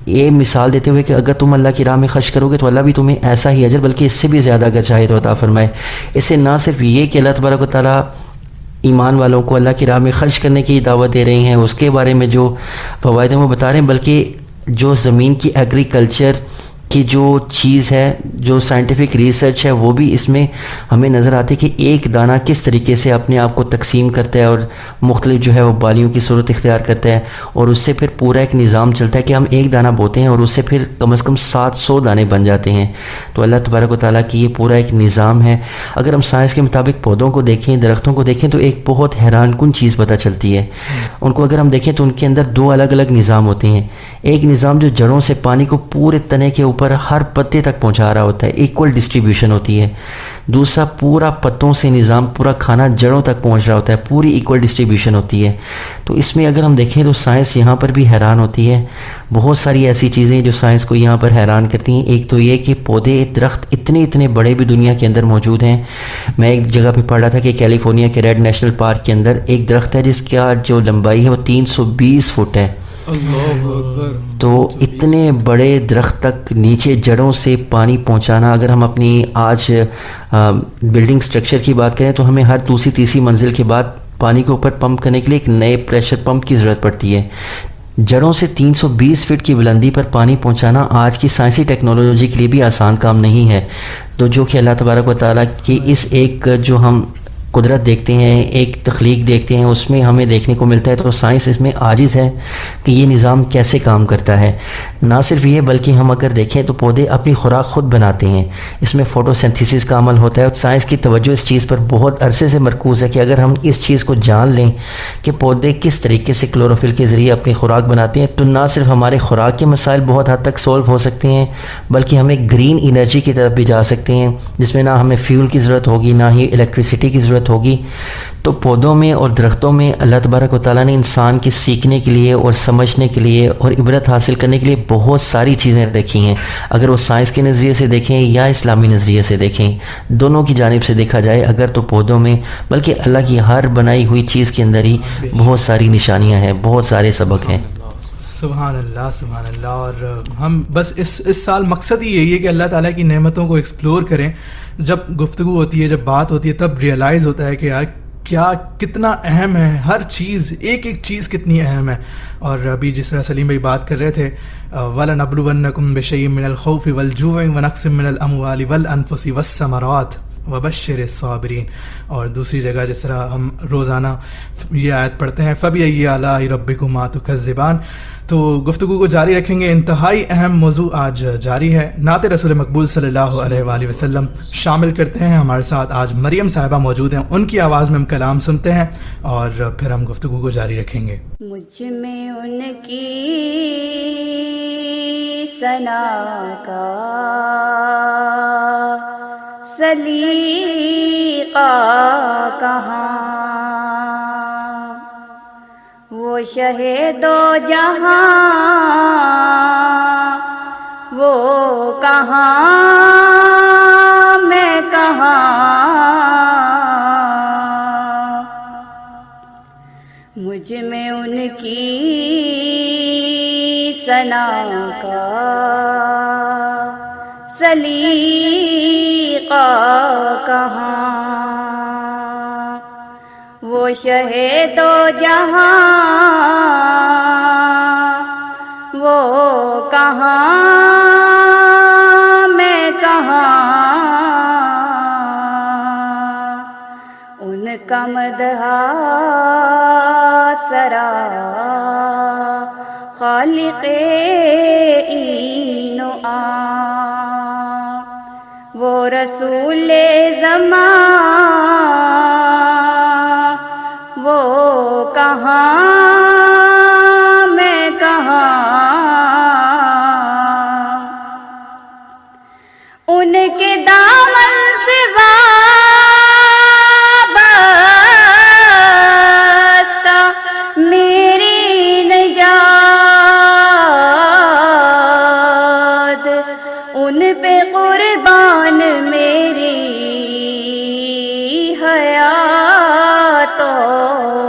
یہ مثال دیتے ہوئے کہ اگر تم اللہ کی راہ میں خرچ کرو گے تو اللہ بھی تمہیں ایسا ہی اجر بلکہ اس سے بھی زیادہ اگر چاہے تو عطا فرمائے. اس سے نہ صرف یہ کہ اللہ تبارک و تعالیٰ ایمان والوں کو اللہ کی راہ میں خرچ کرنے کی دعوت دے رہے ہیں، اس کے بارے میں جو فوائد ہیں وہ بتا رہے ہیں، بلکہ جو زمین کی ایگریکلچر کی جو چیز ہے، جو سائنٹیفک ریسرچ ہے، وہ بھی اس میں ہمیں نظر آتی ہے کہ ایک دانہ کس طریقے سے اپنے آپ کو تقسیم کرتا ہے اور مختلف جو ہے وہ بالیوں کی صورت اختیار کرتا ہے، اور اس سے پھر پورا ایک نظام چلتا ہے کہ ہم ایک دانہ بوتے ہیں اور اس سے پھر کم از کم 700 دانے بن جاتے ہیں. تو اللہ تبارک و تعالیٰ کی یہ پورا ایک نظام ہے. اگر ہم سائنس کے مطابق پودوں کو دیکھیں، درختوں کو دیکھیں تو ایک بہت حیران کن چیز پتہ چلتی ہے. ان کو اگر ہم دیکھیں تو ان کے اندر 2 الگ الگ نظام ہوتے ہیں. ایک نظام جو جڑوں سے پانی کو پورے تنے کے اوپر ہر پتے تک پہنچا رہا ہوتا ہے، ایکول ڈسٹریبیوشن ہوتی ہے. دوسرا پورا پتوں سے نظام، پورا کھانا جڑوں تک پہنچ رہا ہوتا ہے، پوری ایکول ڈسٹریبیوشن ہوتی ہے. تو اس میں اگر ہم دیکھیں تو سائنس یہاں پر بھی حیران ہوتی ہے. بہت ساری ایسی چیزیں جو سائنس کو یہاں پر حیران کرتی ہیں. ایک تو یہ کہ پودے، درخت اتنے بڑے بھی دنیا کے اندر موجود ہیں. میں ایک جگہ پہ پڑھ رہا تھا کہ کیلیفورنیا کے ریڈ نیشنل پارک کے اندر ایک درخت ہے جس کا جو لمبائی ہے وہ 320 فٹ ہے. تو اتنے بڑے درخت تک نیچے جڑوں سے پانی پہنچانا، اگر ہم اپنی آج بلڈنگ سٹرکچر کی بات کریں تو ہمیں ہر دوسری تیسری منزل کے بعد پانی کے اوپر پمپ کرنے کے لیے ایک نئے پریشر پمپ کی ضرورت پڑتی ہے. جڑوں سے 320 فٹ کی بلندی پر پانی پہنچانا آج کی سائنسی ٹیکنالوجی کے لیے بھی آسان کام نہیں ہے. تو جو کہ اللہ تبارک و تعالیٰ کی اس ایک جو ہم قدرت دیکھتے ہیں، ایک تخلیق دیکھتے ہیں، اس میں ہمیں دیکھنے کو ملتا ہے تو سائنس اس میں عاجز ہے کہ یہ نظام کیسے کام کرتا ہے۔ نہ صرف یہ بلکہ ہم اگر دیکھیں تو پودے اپنی خوراک خود بناتے ہیں، اس میں فوٹو سینتھیسس کا عمل ہوتا ہے۔ سائنس کی توجہ اس چیز پر بہت عرصے سے مرکوز ہے کہ اگر ہم اس چیز کو جان لیں کہ پودے کس طریقے سے کلوروفل کے ذریعے اپنی خوراک بناتے ہیں تو نہ صرف ہمارے خوراک کے مسائل بہت حد تک سولو ہو سکتے ہیں بلکہ ہمیں گرین انرجی کی طرف بھی جا سکتے ہیں، جس میں نہ ہمیں فیول کی ضرورت ہوگی نہ ہی الیکٹریسٹی کی ضرورت ہوگی۔ تو پودوں میں اور درختوں میں اللہ تبارک و تعالیٰ نے انسان کے سیکھنے کے لیے اور سمجھنے کے لیے اور عبرت حاصل کرنے کے لیے بہت ساری چیزیں رکھی ہیں۔ اگر وہ سائنس کے نظریے سے دیکھیں یا اسلامی نظریے سے دیکھیں، دونوں کی جانب سے دیکھا جائے اگر تو پودوں میں بلکہ اللہ کی ہر بنائی ہوئی چیز کے اندر ہی بہت ساری نشانیاں ہیں، بہت سارے سبق ہیں۔ سبحان اللہ سبحان اللہ۔ اور ہم بس اس سال مقصد ہی یہی ہے کہ اللہ تعالیٰ کی نعمتوں کو ایکسپلور کریں۔ جب گفتگو ہوتی ہے، جب بات ہوتی ہے، تب ریئلائز ہوتا ہے کہ یار کیا کتنا اہم ہے ہر چیز، ایک ایک چیز کتنی اہم ہے۔ اور ابھی جس طرح سلیم بھائی بات کر رہے تھے وَلَنَبْلُوَنَّكُمْ بِشَيْءٍ مِّنَ الْخَوْفِ وَالْجُوعِ وَنَقْصٍ مِّنَ الْأَمْوَالِ وَالْأَنفُسِ وَالثَّمَرَاتِ وَبَشِّرِ الصَّابِرِينَ۔ اور دوسری جگہ جس طرح ہم روزانہ یہ آیت پڑھتے ہیں فَبِأَيِّ آلَاءِ رَبِّكُمَا تُكَذِّبَانِ۔ تو گفتگو کو جاری رکھیں گے، انتہائی اہم موضوع آج جاری ہے، نعت رسول مقبول صلی اللہ علیہ وآلہ وسلم شامل کرتے ہیں۔ ہمارے ساتھ آج مریم صاحبہ موجود ہیں، ان کی آواز میں ہم کلام سنتے ہیں اور پھر ہم گفتگو کو جاری رکھیں گے۔ مجھ میں ان کی ثنا کا سلیقہ کہاں، وہ شہید و جہاں وہ کہاں میں کہاں، مجھ میں ان کی ثنا کا سلیقہ کہاں، وہ شہید و جہاں وہ کہاں میں کہاں، ان کا مدح سرا خالق این و آن، وہ رسول زمان وہ کہاں میں کہاں، ان کے دامن سے وابستہ میری نجات، ان پہ قربان میری حیات و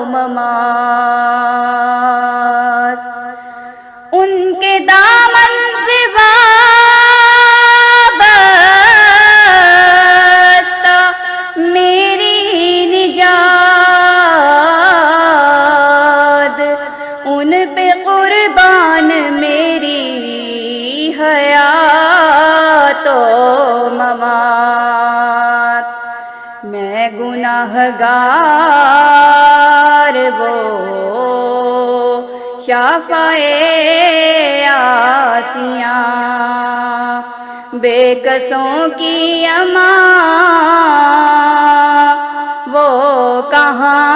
ممات، ان کے دامن سے وابستہ میری نجات، ان پہ قربان میری حیات و ممات، میں گناہگار وہ شافعِ آسیاں، بے کسوں کی امان وہ کہاں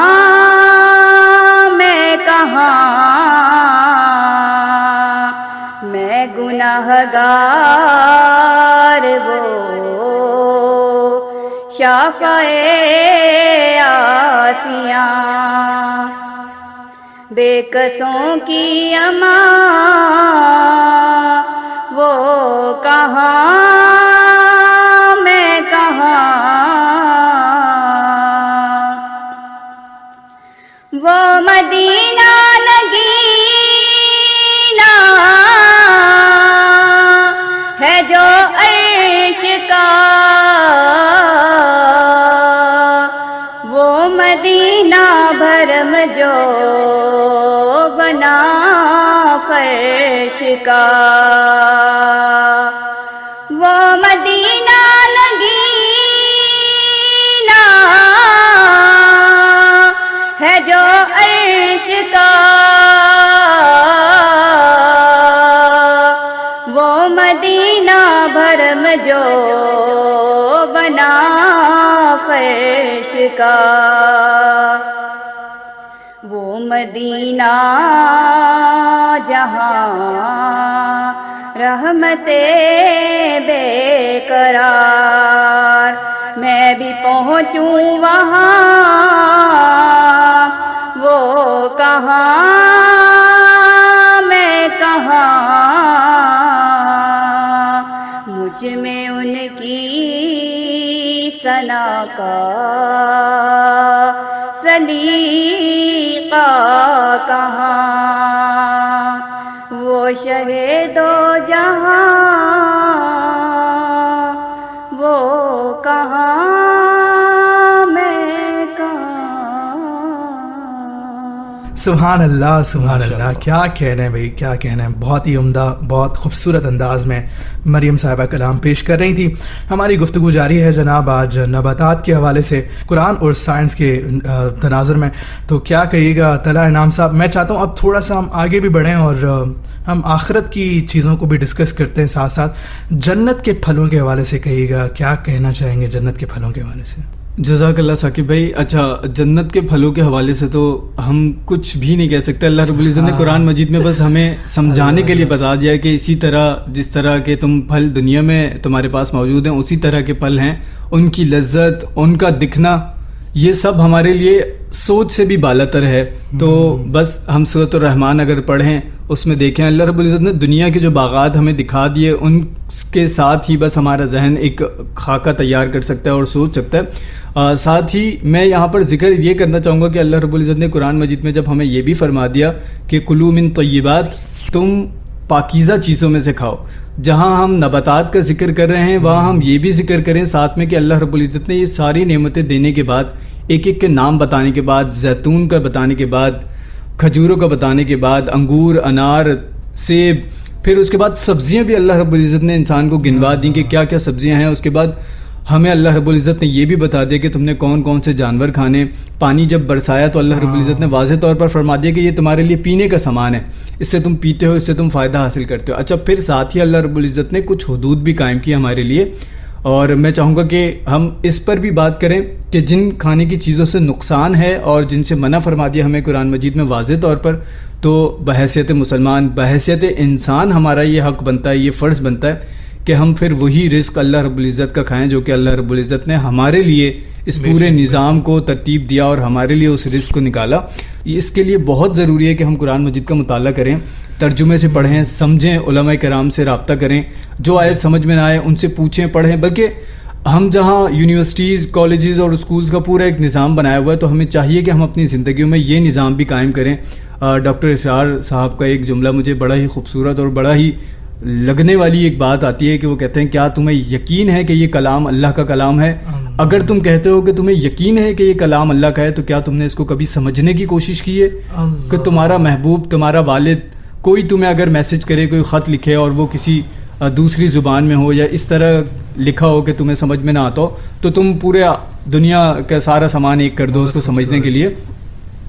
میں کہاں، میں گناہگار وہ شافعِ آسیاں، بے کسوں کی امان وہ کہاں میں کہاں، وہ مدینہ نگینا ہے جو عرش کا، وہ مدینہ بھرم جو بنا فرش کا، وہ مدینہ نگینا مدینہ بھرم جو بنا فرش کا، وہ مدینہ جہاں رحمت بے قرار، میں بھی پہنچوں وہاں، وہ کہاں میں کہاں، مجھ میں ان کی ثنا کا سلیقہ کہاں، وہ شہید و جہاں، وہ کہاں میں کہاں۔ سبحان اللہ سبحان اللہ، کیا کہنا ہے بھائی، کیا کہنا ہے، بہت ہی عمدہ، بہت خوبصورت انداز میں مریم صاحبہ کلام پیش کر رہی تھی۔ ہماری گفتگو جاری ہے جناب آج نباتات کے حوالے سے قرآن اور سائنس کے تناظر میں، تو کیا کہیے گا طلحہ انعام صاحب؟ میں چاہتا ہوں اب تھوڑا سا ہم آگے بھی بڑھیں اور ہم آخرت کی چیزوں کو بھی ڈسکس کرتے ہیں، ساتھ ساتھ جنت کے پھلوں کے حوالے سے کہیے گا، کیا کہنا چاہیں گے جنت کے پھلوں کے حوالے سے؟ جزاک اللہ ثاقب بھائی۔ اچھا، جنت کے پھلوں کے حوالے سے تو ہم کچھ بھی نہیں کہہ سکتے۔ اللہ رب العزت نے قرآن مجید میں بس ہمیں سمجھانے کے لیے بتا دیا کہ اسی طرح جس طرح کے تم پھل دنیا میں تمہارے پاس موجود ہیں، اسی طرح کے پھل ہیں، ان کی لذت، ان کا دکھنا، یہ سب ہمارے لیے سوچ سے بھی بالاتر ہے۔ تو بس ہم سورۃ الرحمن اگر پڑھیں، اس میں دیکھیں اللہ رب العزت نے دنیا کے جو باغات ہمیں دکھا دیے، ان کے ساتھ ہی بس ہمارا ذہن ایک خاکہ تیار کر سکتا ہے اور سوچ سکتا ہے۔ ساتھ ہی میں یہاں پر ذکر یہ کرنا چاہوں گا کہ اللہ رب العزت نے قرآن مجید میں جب ہمیں یہ بھی فرما دیا کہ کلوا من طیبات، تم پاکیزہ چیزوں میں سے کھاؤ، جہاں ہم نباتات کا ذکر کر رہے ہیں وہاں ہم یہ بھی ذکر کریں ساتھ میں کہ اللہ رب العزت نے یہ ساری نعمتیں دینے کے بعد، ایک ایک کے نام بتانے کے بعد، زیتون کا بتانے کے بعد، کھجوروں کا بتانے کے بعد، انگور، انار، سیب، پھر اس کے بعد سبزیاں بھی اللہ رب العزت نے انسان کو گنوا دیں کہ کیا کیا سبزیاں ہیں۔ اس کے بعد ہمیں اللہ رب العزت نے یہ بھی بتا دیا کہ تم نے کون کون سے جانور کھانے۔ پانی جب برسایا تو اللہ رب العزت نے واضح طور پر فرما دیا کہ یہ تمہارے لیے پینے کا سامان ہے، اس سے تم پیتے ہو، اس سے تم فائدہ حاصل کرتے ہو۔ اچھا، پھر ساتھ ہی اللہ رب العزت نے کچھ حدود بھی قائم کی ہمارے لیے، اور میں چاہوں گا کہ ہم اس پر بھی بات کریں کہ جن کھانے کی چیزوں سے نقصان ہے اور جن سے منع فرما دیا ہمیں قرآن مجید میں واضح طور پر، تو بحیثیت مسلمان، بحیثیت انسان ہمارا یہ حق بنتا ہے، یہ فرض بنتا ہے کہ ہم پھر وہی رزق اللہ رب العزت کا کھائیں جو کہ اللہ رب العزت نے ہمارے لیے اس پورے نظام کو ترتیب دیا اور ہمارے لیے اس رزق کو نکالا۔ اس کے لیے بہت ضروری ہے کہ ہم قرآن مجید کا مطالعہ کریں، ترجمے سے پڑھیں، سمجھیں، علماء کرام سے رابطہ کریں، جو آیت سمجھ میں نہ آئے ان سے پوچھیں، پڑھیں۔ بلکہ ہم جہاں یونیورسٹیز، کالجز اور اسکولز کا پورا ایک نظام بنایا ہوا ہے، تو ہمیں چاہیے کہ ہم اپنی زندگیوں میں یہ نظام بھی قائم کریں۔ ڈاکٹر اسرار صاحب کا ایک جملہ مجھے بڑا ہی خوبصورت اور بڑا ہی لگنے والی ایک بات آتی ہے کہ وہ کہتے ہیں، کیا تمہیں یقین ہے کہ یہ کلام اللہ کا کلام ہے؟ اگر تم کہتے ہو کہ تمہیں یقین ہے کہ یہ کلام اللہ کا ہے، تو کیا تم نے اس کو کبھی سمجھنے کی کوشش کی ہے؟ کہ تمہارا محبوب، تمہارا والد، کوئی تمہیں اگر میسج کرے، کوئی خط لکھے اور وہ کسی دوسری زبان میں ہو یا اس طرح لکھا ہو کہ تمہیں سمجھ میں نہ آتا ہو، تو تم پورے دنیا کا سارا سامان ایک کر دو اس کو سمجھنے کے لیے،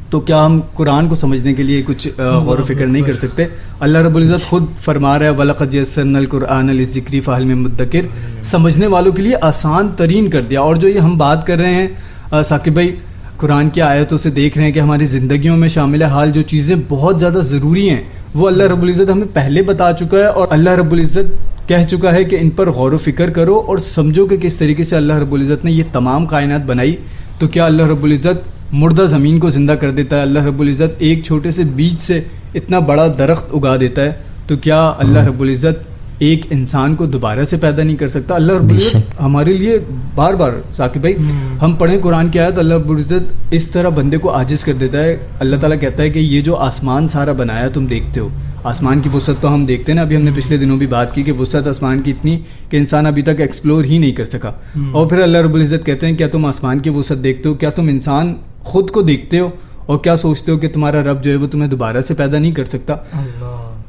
تو کیا ہم قرآن کو سمجھنے کے لیے کچھ غور و فکر نہیں کر سکتے؟ اللہ رب العزت خود فرما رہا ہے وَلَقَدْ يَسَّرْنَا الْقُرْآنَ لِلذِّكْرِ فَهَلْ مِن مُدَّكِرٍ، سمجھنے والوں کے لیے آسان ترین کر دیا۔ اور جو یہ ہم بات کر رہے ہیں ثاقب بھائی، قرآن کی آیتوں سے دیکھ رہے ہیں کہ ہماری زندگیوں میں شامل حال جو چیزیں بہت زیادہ ضروری ہیں وہ اللہ رب العزت ہمیں پہلے بتا چکا ہے، اور اللہ رب العزت کہہ چکا ہے کہ ان پر غور و فکر کرو اور سمجھو کہ کس طریقے سے اللہ رب العزت نے یہ تمام کائنات بنائی۔ تو کیا اللہ رب العزت مردہ زمین کو زندہ کر دیتا ہے؟ اللہ رب العزت ایک چھوٹے سے بیج سے اتنا بڑا درخت اگا دیتا ہے، تو کیا اللہ رب العزت ایک انسان کو دوبارہ سے پیدا نہیں کر سکتا؟ اللہ رب العزت ہمارے لیے بار بار ثاقب بھائی ہم پڑھیں قرآن کی آیت، اللہ رب العزت اس طرح بندے کو عاجز کر دیتا ہے۔ اللہ تعالیٰ کہتا ہے کہ یہ جو آسمان سارا بنایا تم دیکھتے ہو، آسمان کی وسعت تو ہم دیکھتے ہیں نا، ابھی ہم نے پچھلے دنوں بھی بات کی کہ وسعت آسمان کی اتنی کہ انسان ابھی تک ایکسپلور ہی نہیں کر سکا، اور پھر اللہ رب العزت کہتے ہیں کیا تم آسمان کی وسعت دیکھتے ہو؟ کیا تم انسان خود کو دیکھتے ہو اور کیا سوچتے ہو کہ تمہارا رب جو ہے وہ تمہیں دوبارہ سے پیدا نہیں کر سکتا؟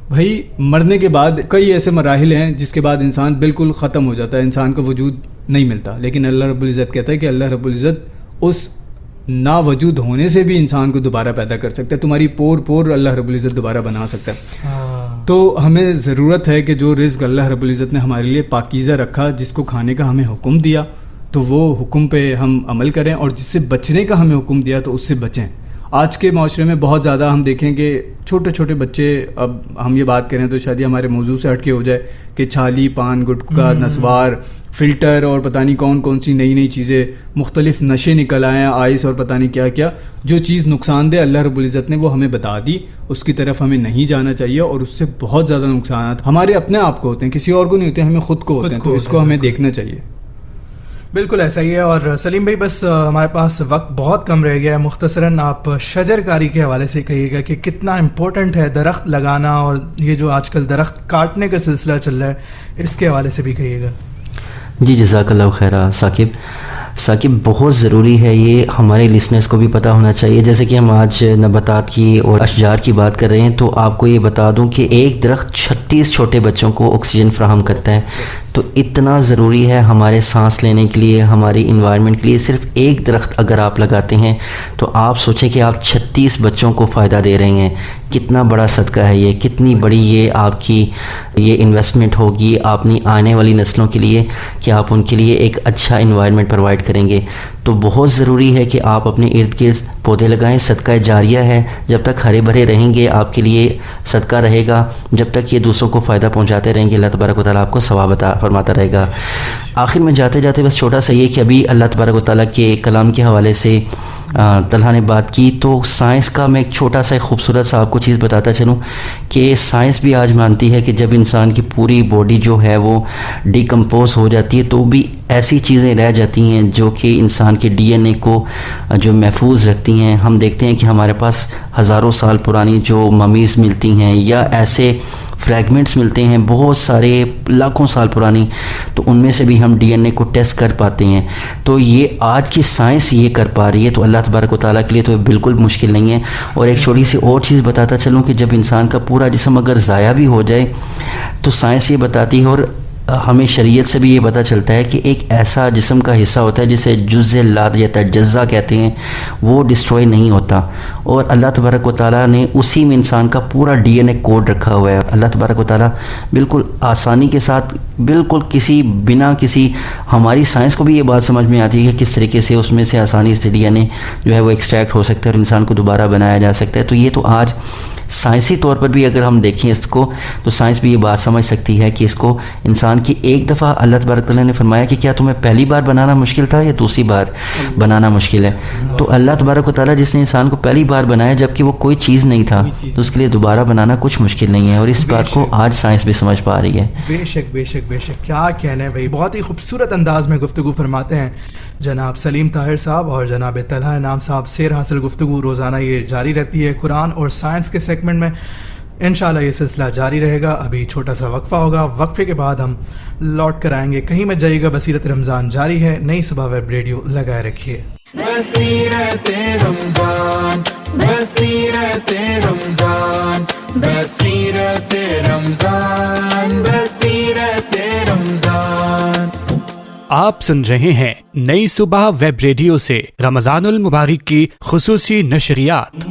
بھائی مرنے کے بعد کئی ایسے مراحل ہیں جس کے بعد انسان بالکل ختم ہو جاتا ہے، انسان کا وجود نہیں ملتا، لیکن اللہ رب العزت کہتا ہے کہ اللہ رب العزت اس نا وجود ہونے سے بھی انسان کو دوبارہ پیدا کر سکتا ہے، تمہاری پور پور اللہ رب العزت دوبارہ بنا سکتا ہے۔ تو ہمیں ضرورت ہے کہ جو رزق اللہ رب العزت نے ہمارے لیے پاکیزہ رکھا، جس کو کھانے کا ہمیں حکم دیا تو وہ حکم پہ ہم عمل کریں، اور جس سے بچنے کا ہمیں حکم دیا تو اس سے بچیں۔ آج کے معاشرے میں بہت زیادہ ہم دیکھیں کہ چھوٹے چھوٹے بچے، اب ہم یہ بات کریں تو شاید یہ ہمارے موضوع سے ہٹ کے ہو جائے کہ چھالی، پان، گٹکا، نسوار، فلٹر اور پتہ نہیں کون کون سی نئی نئی چیزیں، مختلف نشے نکل آئے ہیں، آئس اور پتہ نہیں کیا کیا، جو چیز نقصان دہ اللہ رب العزت نے وہ ہمیں بتا دی، اس کی طرف ہمیں نہیں جانا چاہیے، اور اس سے بہت زیادہ نقصانات ہمارے اپنے آپ کو ہوتے ہیں، کسی اور کو نہیں ہوتے، ہمیں خود کو ہوتے ہیں، تو اس کو ہمیں دیکھنا چاہیے۔ بالکل ایسا ہی ہے۔ اور سلیم بھائی، بس ہمارے پاس وقت بہت کم رہ گیا ہے، مختصراً آپ شجر کاری کے حوالے سے کہیے گا کہ کتنا امپورٹنٹ ہے درخت لگانا، اور یہ جو آج کل درخت کاٹنے کا سلسلہ چل رہا ہے اس کے حوالے سے بھی کہیے گا۔ جی جزاک اللہ خیرہ ثاقب، بہت ضروری ہے، یہ ہمارے لسنرز کو بھی پتہ ہونا چاہیے۔ جیسے کہ ہم آج نباتات کی اور اشجار کی بات کر رہے ہیں، تو آپ کو یہ بتا دوں کہ ایک درخت 36 چھوٹے بچوں کو آکسیجن فراہم کرتا ہے، تو اتنا ضروری ہے ہمارے سانس لینے کے لیے، ہماری انوائرمنٹ کے لیے۔ صرف ایک درخت اگر آپ لگاتے ہیں تو آپ سوچیں کہ آپ 36 بچوں کو فائدہ دے رہے ہیں، کتنا بڑا صدقہ ہے یہ، کتنی بڑی یہ آپ کی یہ انویسٹمنٹ ہوگی اپنی آنے والی نسلوں کے لیے، کہ آپ ان کے لیے ایک اچھا انوائرمنٹ پرووائڈ کریں گے۔ تو بہت ضروری ہے کہ آپ اپنے ارد گرد پودے لگائیں، صدقہ جاریہ ہے، جب تک ہرے بھرے رہیں گے آپ کے لیے صدقہ رہے گا، جب تک یہ دوسروں کو فائدہ پہنچاتے رہیں گے اللہ تبارک و تعالیٰ آپ کو ثواب عطا فرماتا رہے گا۔ آخر میں جاتے جاتے بس چھوٹا سا یہ کہ ابھی اللہ تبارک و تعالیٰ کے کلام کے حوالے سے طلحہ نے بات کی، تو سائنس کا میں ایک چھوٹا سا ایک خوبصورت سا آپ کو چیز بتاتا چلوں کہ سائنس بھی آج مانتی ہے کہ جب انسان کی پوری باڈی جو ہے وہ ڈیکمپوز ہو جاتی ہے تو بھی ایسی چیزیں رہ جاتی ہیں جو کہ انسان کے ڈی این اے کو جو محفوظ رکھتی ہیں۔ ہم دیکھتے ہیں کہ ہمارے پاس ہزاروں سال پرانی جو ممیز ملتی ہیں یا ایسے فریگمنٹس ملتے ہیں بہت سارے لاکھوں سال پرانی، تو ان میں سے بھی ہم ڈی این اے کو ٹیسٹ کر پاتے ہیں۔ تو یہ آج کی سائنس یہ کر پا رہی ہے، تو اللہ تبارک و تعالیٰ کے لیے تو بالکل مشکل نہیں ہے۔ اور ایک چھوٹی سی اور چیز بتاتا چلوں کہ جب انسان کا پورا جسم اگر ضائع بھی ہو جائے تو سائنس یہ بتاتی ہے، اور ہمیں شریعت سے بھی یہ پتہ چلتا ہے کہ ایک ایسا جسم کا حصہ ہوتا ہے جسے جزء لا یتجزا کہتے ہیں، وہ ڈسٹروائے نہیں ہوتا، اور اللہ تبارک و تعالیٰ نے اسی میں انسان کا پورا ڈی این اے کوڈ رکھا ہوا ہے۔ اللہ تبارک و تعالیٰ بالکل آسانی کے ساتھ، بالکل بنا کسی، ہماری سائنس کو بھی یہ بات سمجھ میں آتی ہے کہ کس طریقے سے اس میں سے آسانی سے ڈی این اے جو ہے وہ ایکسٹریکٹ ہو سکتا ہے اور انسان کو دوبارہ بنایا جا سکتا ہے۔ تو یہ تو آج سائنسی طور پر بھی اگر ہم دیکھیں اس کو تو سائنس بھی یہ بات سمجھ سکتی ہے کہ اس کو انسان کی ایک دفعہ اللہ تبارک تعالیٰ نے فرمایا کہ کیا تمہیں پہلی بار بنانا مشکل تھا یا دوسری بار بنانا مشکل ہے؟ تو اللہ تبارک و تعالیٰ جس نے انسان کو پہلی بار بنایا جبکہ وہ کوئی چیز نہیں تھا، تو اس کے لیے دوبارہ بنانا کچھ مشکل نہیں ہے، اور اس بات کو آج سائنس بھی سمجھ پا رہی ہے۔ بے شک بے شک بے شک، کیا کہنا ہے بھائی، بہت ہی خوبصورت انداز میں گفتگو فرماتے ہیں جناب سلیم طاہر صاحب اور جناب طلحہ انعام صاحب۔ سیر حاصل گفتگو روزانہ یہ جاری رہتی ہے قرآن اور سائنس کے سیگمنٹ میں، انشاءاللہ یہ سلسلہ جاری رہے گا۔ ابھی چھوٹا سا وقفہ ہوگا، وقفے کے بعد ہم لوٹ کر آئیں گے، کہیں مت جائیے گا، بصیرت رمضان جاری ہے، نئی صبح ویب ریڈیو لگائے رکھیے۔ بصیرت رمضان، بصیرت رمضان، بصیرت رمضان، بصیرت رمضان۔ آپ سن رہے ہیں نئی صبح ویب ریڈیو سے رمضان المبارک کی خصوصی نشریات۔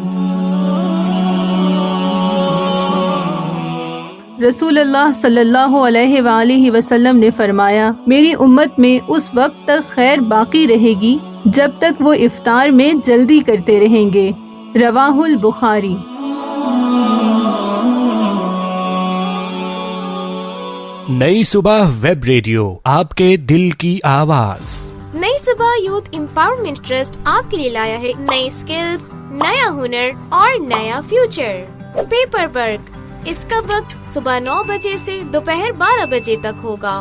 رسول اللہ صلی اللہ علیہ وآلہ وسلم نے فرمایا، میری امت میں اس وقت تک خیر باقی رہے گی جب تک وہ افطار میں جلدی کرتے رہیں گے۔ رواہ البخاری۔ نئی صبح ویب ریڈیو، آپ کے دل کی آواز۔ نئی صبح یوتھ امپاورمنٹ ٹرسٹ آپ کے لیے لایا ہے نئی سکلز، نیا ہنر اور نیا فیوچر۔ پیپر ورک، اس کا وقت صبح 9 بجے سے دوپہر 12 بجے تک ہوگا۔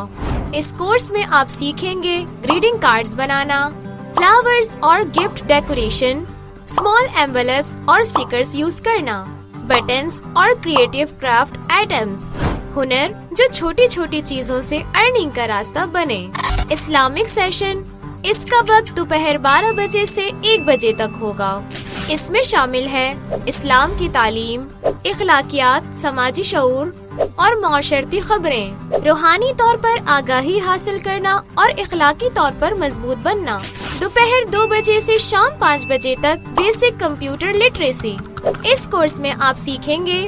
اس کورس میں آپ سیکھیں گے گریٹنگ کارڈز بنانا، فلاورز اور گفٹ ڈیکوریشن، اسمال ایمبلپس اور اسٹیکرز یوز کرنا، بٹنز اور کریٹو کرافٹ آئٹمز، ہنر جو چھوٹی چھوٹی چیزوں سے ارننگ کا راستہ بنے۔ اسلامک سیشن، اس کا وقت دوپہر 12 بجے سے 1 بجے تک ہوگا۔ اس میں شامل ہے اسلام کی تعلیم، اخلاقیات، سماجی شعور اور معاشرتی خبریں، روحانی طور پر آگاہی حاصل کرنا اور اخلاقی طور پر مضبوط بننا۔ دوپہر 2 بجے سے شام 5 بجے تک بیسک کمپیوٹر لٹریسی۔ اس کورس میں آپ سیکھیں گے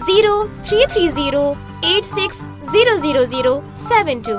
033086000072।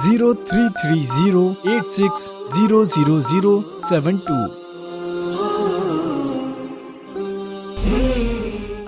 033086000072।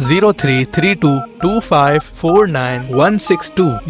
033225496162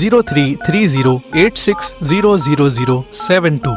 033086000072।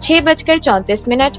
6:34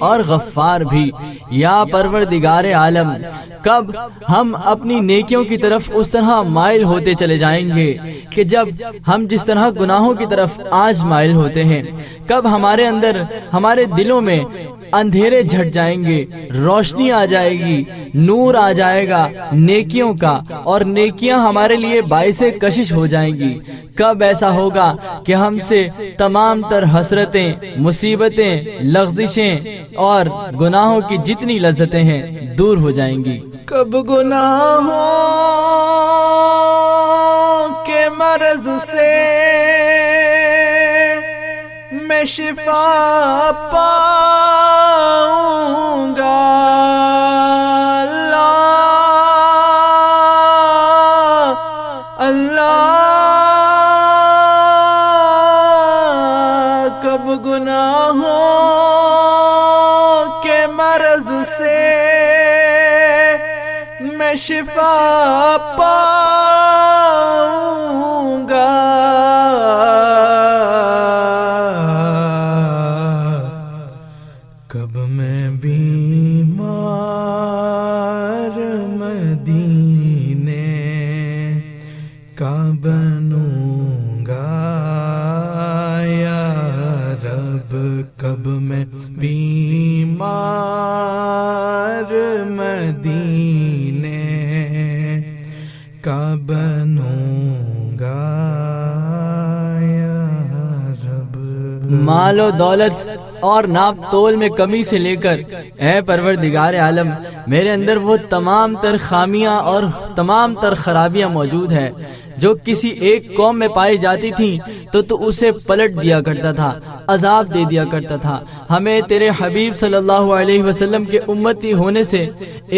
اور غفار بھی۔ یا پروردگار عالم، کب ہم اپنی نیکیوں کی طرف اس طرح مائل ہوتے چلے جائیں گے کہ جب ہم جس طرح گناہوں کی طرف آج مائل ہوتے ہیں، کب ہمارے اندر، ہمارے دلوں میں اندھیرے جھٹ جائیں گے، روشنی آ جائے گی، نور آ جائے گا نیکیوں کا، اور نیکیاں ہمارے لیے باعث کشش ہو جائیں گی۔ کب ایسا ہوگا کہ ہم سے تمام تر حسرتیں، مصیبتیں، لغزشیں اور گناہوں کی جتنی لذتیں ہیں دور ہو جائیں گی۔ کب گناہوں کے مرض سے میں شفا پاؤں گا، اللہ اللہ۔ کب گناہوں کے مرض سے میں شفا پاؤں گا، کب میں بیمار مدینے کا بنوں گا یا رب، کب میں بیمار مدینے کا بنوں گا یا رب۔ مال و دولت اور ناپ تول میں کمی سے لے کر اے پروردگار عالم، میرے اندر وہ تمام تر خامیاں اور تمام تر خرابیاں موجود ہیں جو کسی ایک قوم میں پائی جاتی تھیں تو اسے پلٹ دیا کرتا تھا، عذاب دے دیا کرتا تھا۔ ہمیں تیرے حبیب صلی اللہ علیہ وسلم کے امتی ہونے سے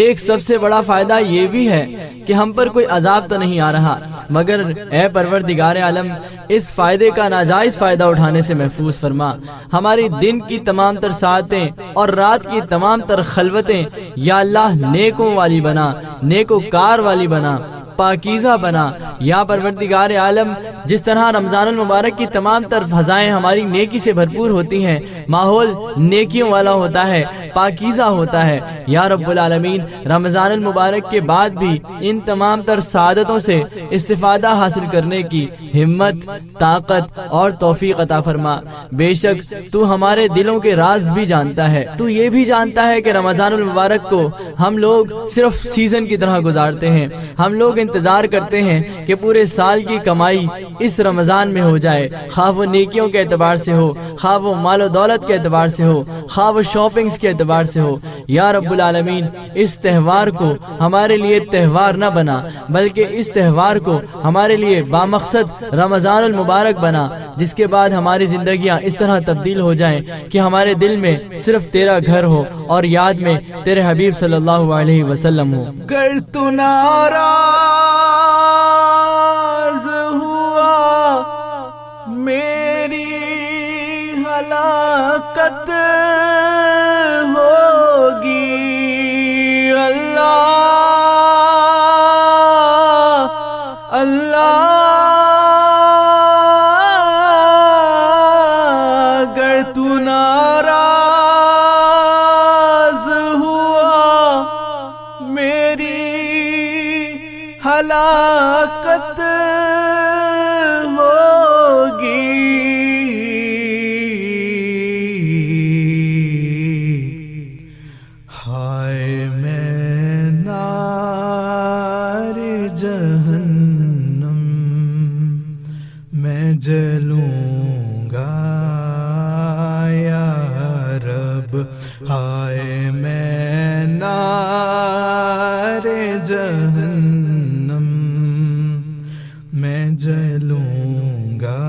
ایک سب سے بڑا فائدہ یہ بھی ہے کہ ہم پر کوئی عذاب تو نہیں آ رہا، مگر اے پروردگار عالم اس فائدے کا ناجائز فائدہ اٹھانے سے محفوظ فرما۔ ہماری دن کی تمام تر ساعتیں اور رات کی تمام تر خلوتیں یا اللہ نیکوں والی بنا، نیکوکار والی بنا، پاکیزہ بنا۔ یا پروردگار عالم جس طرح رمضان المبارک کی تمام تر فضائیں ہماری نیکی سے بھرپور ہوتی ہیں، ماحول نیکیوں والا ہوتا ہے، پاکیزہ ہوتا ہے، یا رب العالمین رمضان المبارک کے بعد بھی ان تمام تر سعادتوں سے استفادہ حاصل کرنے کی ہمت، طاقت اور توفیق عطا فرما۔ بے شک تو ہمارے دلوں کے راز بھی جانتا ہے، تو یہ بھی جانتا ہے کہ رمضان المبارک کو ہم لوگ صرف سیزن کی طرح گزارتے ہیں۔ ہم لوگ انتظار کرتے ہیں کہ پورے سال کی کمائی اس رمضان میں ہو جائے، خواہ وہ نیکیوں کے اعتبار سے ہو، خواہ وہ مال و دولت کے اعتبار سے ہو، خواہ وہ شاپنگز کے اعتبار سے ہو۔ یا رب العالمین اس تہوار کو ہمارے لیے تہوار نہ بنا، بلکہ اس تہوار کو ہمارے لیے بامقصد رمضان المبارک بنا، جس کے بعد ہماری زندگیاں اس طرح تبدیل ہو جائیں کہ ہمارے دل میں صرف تیرا گھر ہو اور یاد میں تیرے حبیب صلی اللہ علیہ وسلم ہو۔ گر تو ناراض ہوا میری ہلاکت ہوگی، اللہ اللہ۔ گر تو ناراض ہوا میری ہلاکت ہوگی، ہائے میں نار جہنم میں جلوں گا یا رب، ہائے میں نار جہنم میں جلوں گا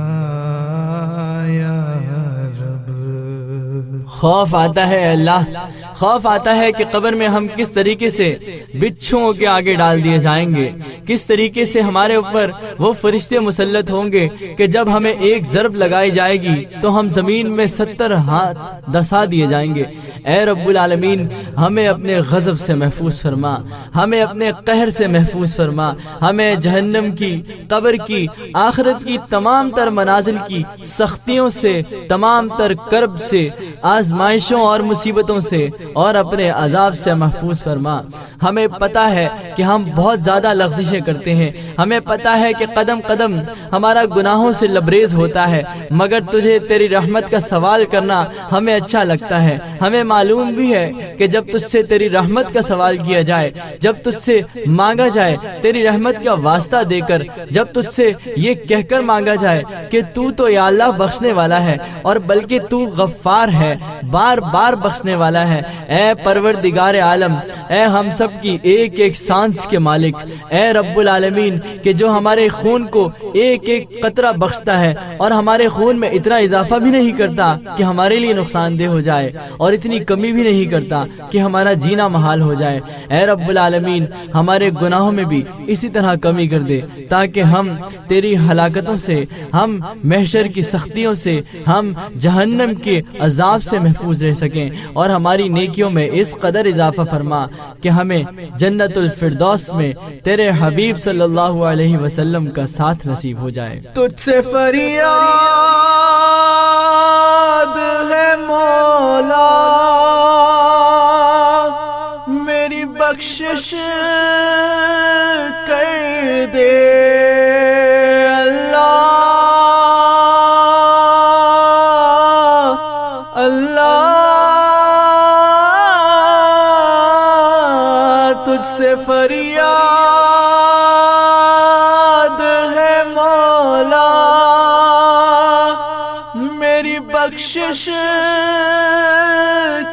یا رب۔ خوف آتا ہے اللہ، خوف آتا ہے کہ قبر میں ہم کس طریقے سے بچھوؤں کے آگے ڈال دیے جائیں گے، کس طریقے سے ہمارے اوپر وہ فرشتے مسلط ہوں گے کہ جب ہمیں ایک ضرب لگائی جائے گی تو ہم زمین میں 70 ہاتھ دسا دیے جائیں گے۔ اے رب العالمین ہمیں اپنے غضب سے محفوظ فرما، ہمیں اپنے قہر سے محفوظ فرما، ہمیں جہنم کی، قبر کی، آخرت کی تمام تر منازل کی سختیوں سے، تمام تر کرب سے، آزمائشوں اور مصیبتوں سے اور اپنے عذاب سے محفوظ فرما۔ ہمیں پتہ ہے کہ ہم بہت زیادہ لغزشیں کرتے ہیں، ہمیں پتہ ہے کہ قدم قدم ہمارا گناہوں سے لبریز ہوتا ہے، مگر تجھے تیری رحمت کا سوال کرنا ہمیں اچھا لگتا ہے۔ ہمیں معلوم بھی ہے کہ جب تجھ سے تیری رحمت کا سوال کیا جائے، جب تجھ سے مانگا جائے تیری رحمت کا واسطہ دے کر، جب تجھ سے یہ کہہ کر مانگا جائے کہ تو یا اللہ بخشنے والا ہے اور بلکہ تو غفار ہے، بار بار بخشنے والا ہے، اے پروردگار عالم، اے ہم سب کی ایک ایک سانس کے مالک، اے رب العالمین کہ جو ہمارے خون کو ایک ایک قطرہ بخشتا ہے اور ہمارے خون میں اتنا اضافہ بھی نہیں کرتا کہ ہمارے لیے نقصان دہ ہو جائے اور اتنی کمی بھی نہیں کرتا کہ ہمارا جینا محال ہو جائے۔ اے رب العالمین ہمارے گناہوں میں بھی اسی طرح کمی کر دے تاکہ ہم تیری ہلاکتوں سے، ہم محشر کی سختیوں سے، ہم جہنم کے عذاب سے محفوظ رہ سکیں، اور ہماری نیکیوں میں اس قدر اضافہ فرما کہ ہمیں جنت الفردوس میں تیرے حبیب صلی اللہ علیہ وسلم کا ساتھ نصیب ہو جائے۔ تجھ سے فریاد ہے مولا، میری بخشش کر دے اللہ، اللہ تجھ سے فریاد ہے مولا، میری بخشش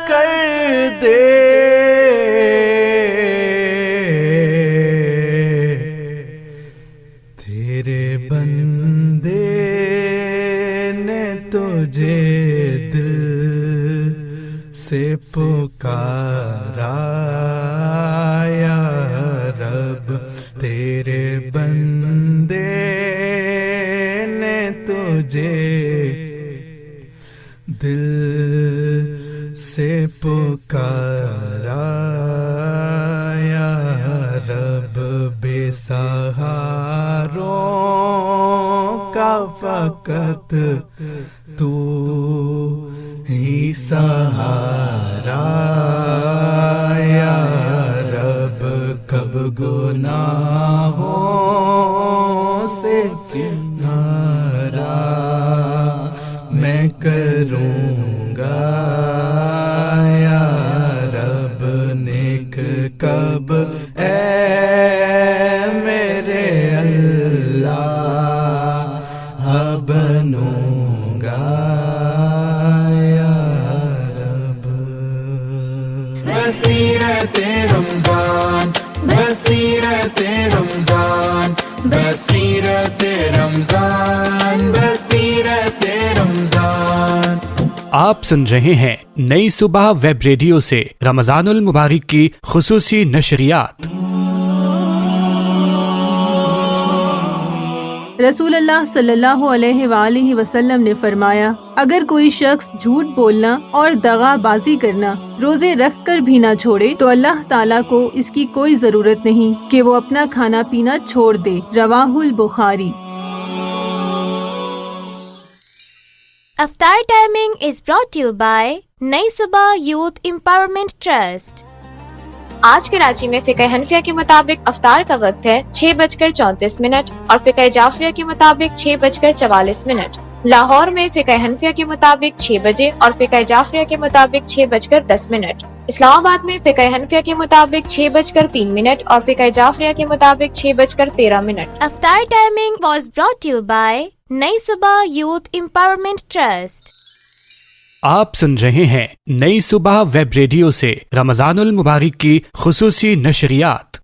کر دے، تیرے بندے نے تجھے دل سے پکارا یا رب، تیرے بندے نے تجھے دل سے پکارا یا رب، بے سہاروں کا فقط تو ہی سہارا یا رب، کب گناہوں سے کنارہ میں کروں گا یا رب، نیک کب اے میرے اللہ بنوں گا یا رب۔ بصیرت رمضان، بصیرت رمضان، بصیرت رمضان، بصیرت رمضان۔ آپ سن رہے ہیں نئی صبح ویب ریڈیو سے رمضان المبارک کی خصوصی نشریات۔ رسول اللہ صلی اللہ علیہ وآلہ وسلم نے فرمایا، اگر کوئی شخص جھوٹ بولنا اور دغا بازی کرنا روزے رکھ کر بھی نہ چھوڑے تو اللہ تعالیٰ کو اس کی کوئی ضرورت نہیں کہ وہ اپنا کھانا پینا چھوڑ دے۔ رواہ البخاری۔ افطار timing is brought you by نئی صبح یوتھ امپاورمنٹ ٹرسٹ۔ آج کراچی میں فقہ حنفیہ کے مطابق افطار کا وقت ہے 6:34 اور فقہ جعفریہ کے مطابق 6:44۔ لاہور میں فقہ حنفیہ کے مطابق 6 بجے اور فقہ جعفریہ کے مطابق 6:10۔ اسلام آباد میں فقہ حنفیہ کے مطابق 6:03 اور فقہ جعفریہ کے مطابق 6:13۔ افطار timing was brought you by نئی صبح یوتھ امپاورمنٹ ٹرسٹ۔ آپ سن رہے ہیں نئی صبح ویب ریڈیو سے رمضان المبارک کی خصوصی نشریات۔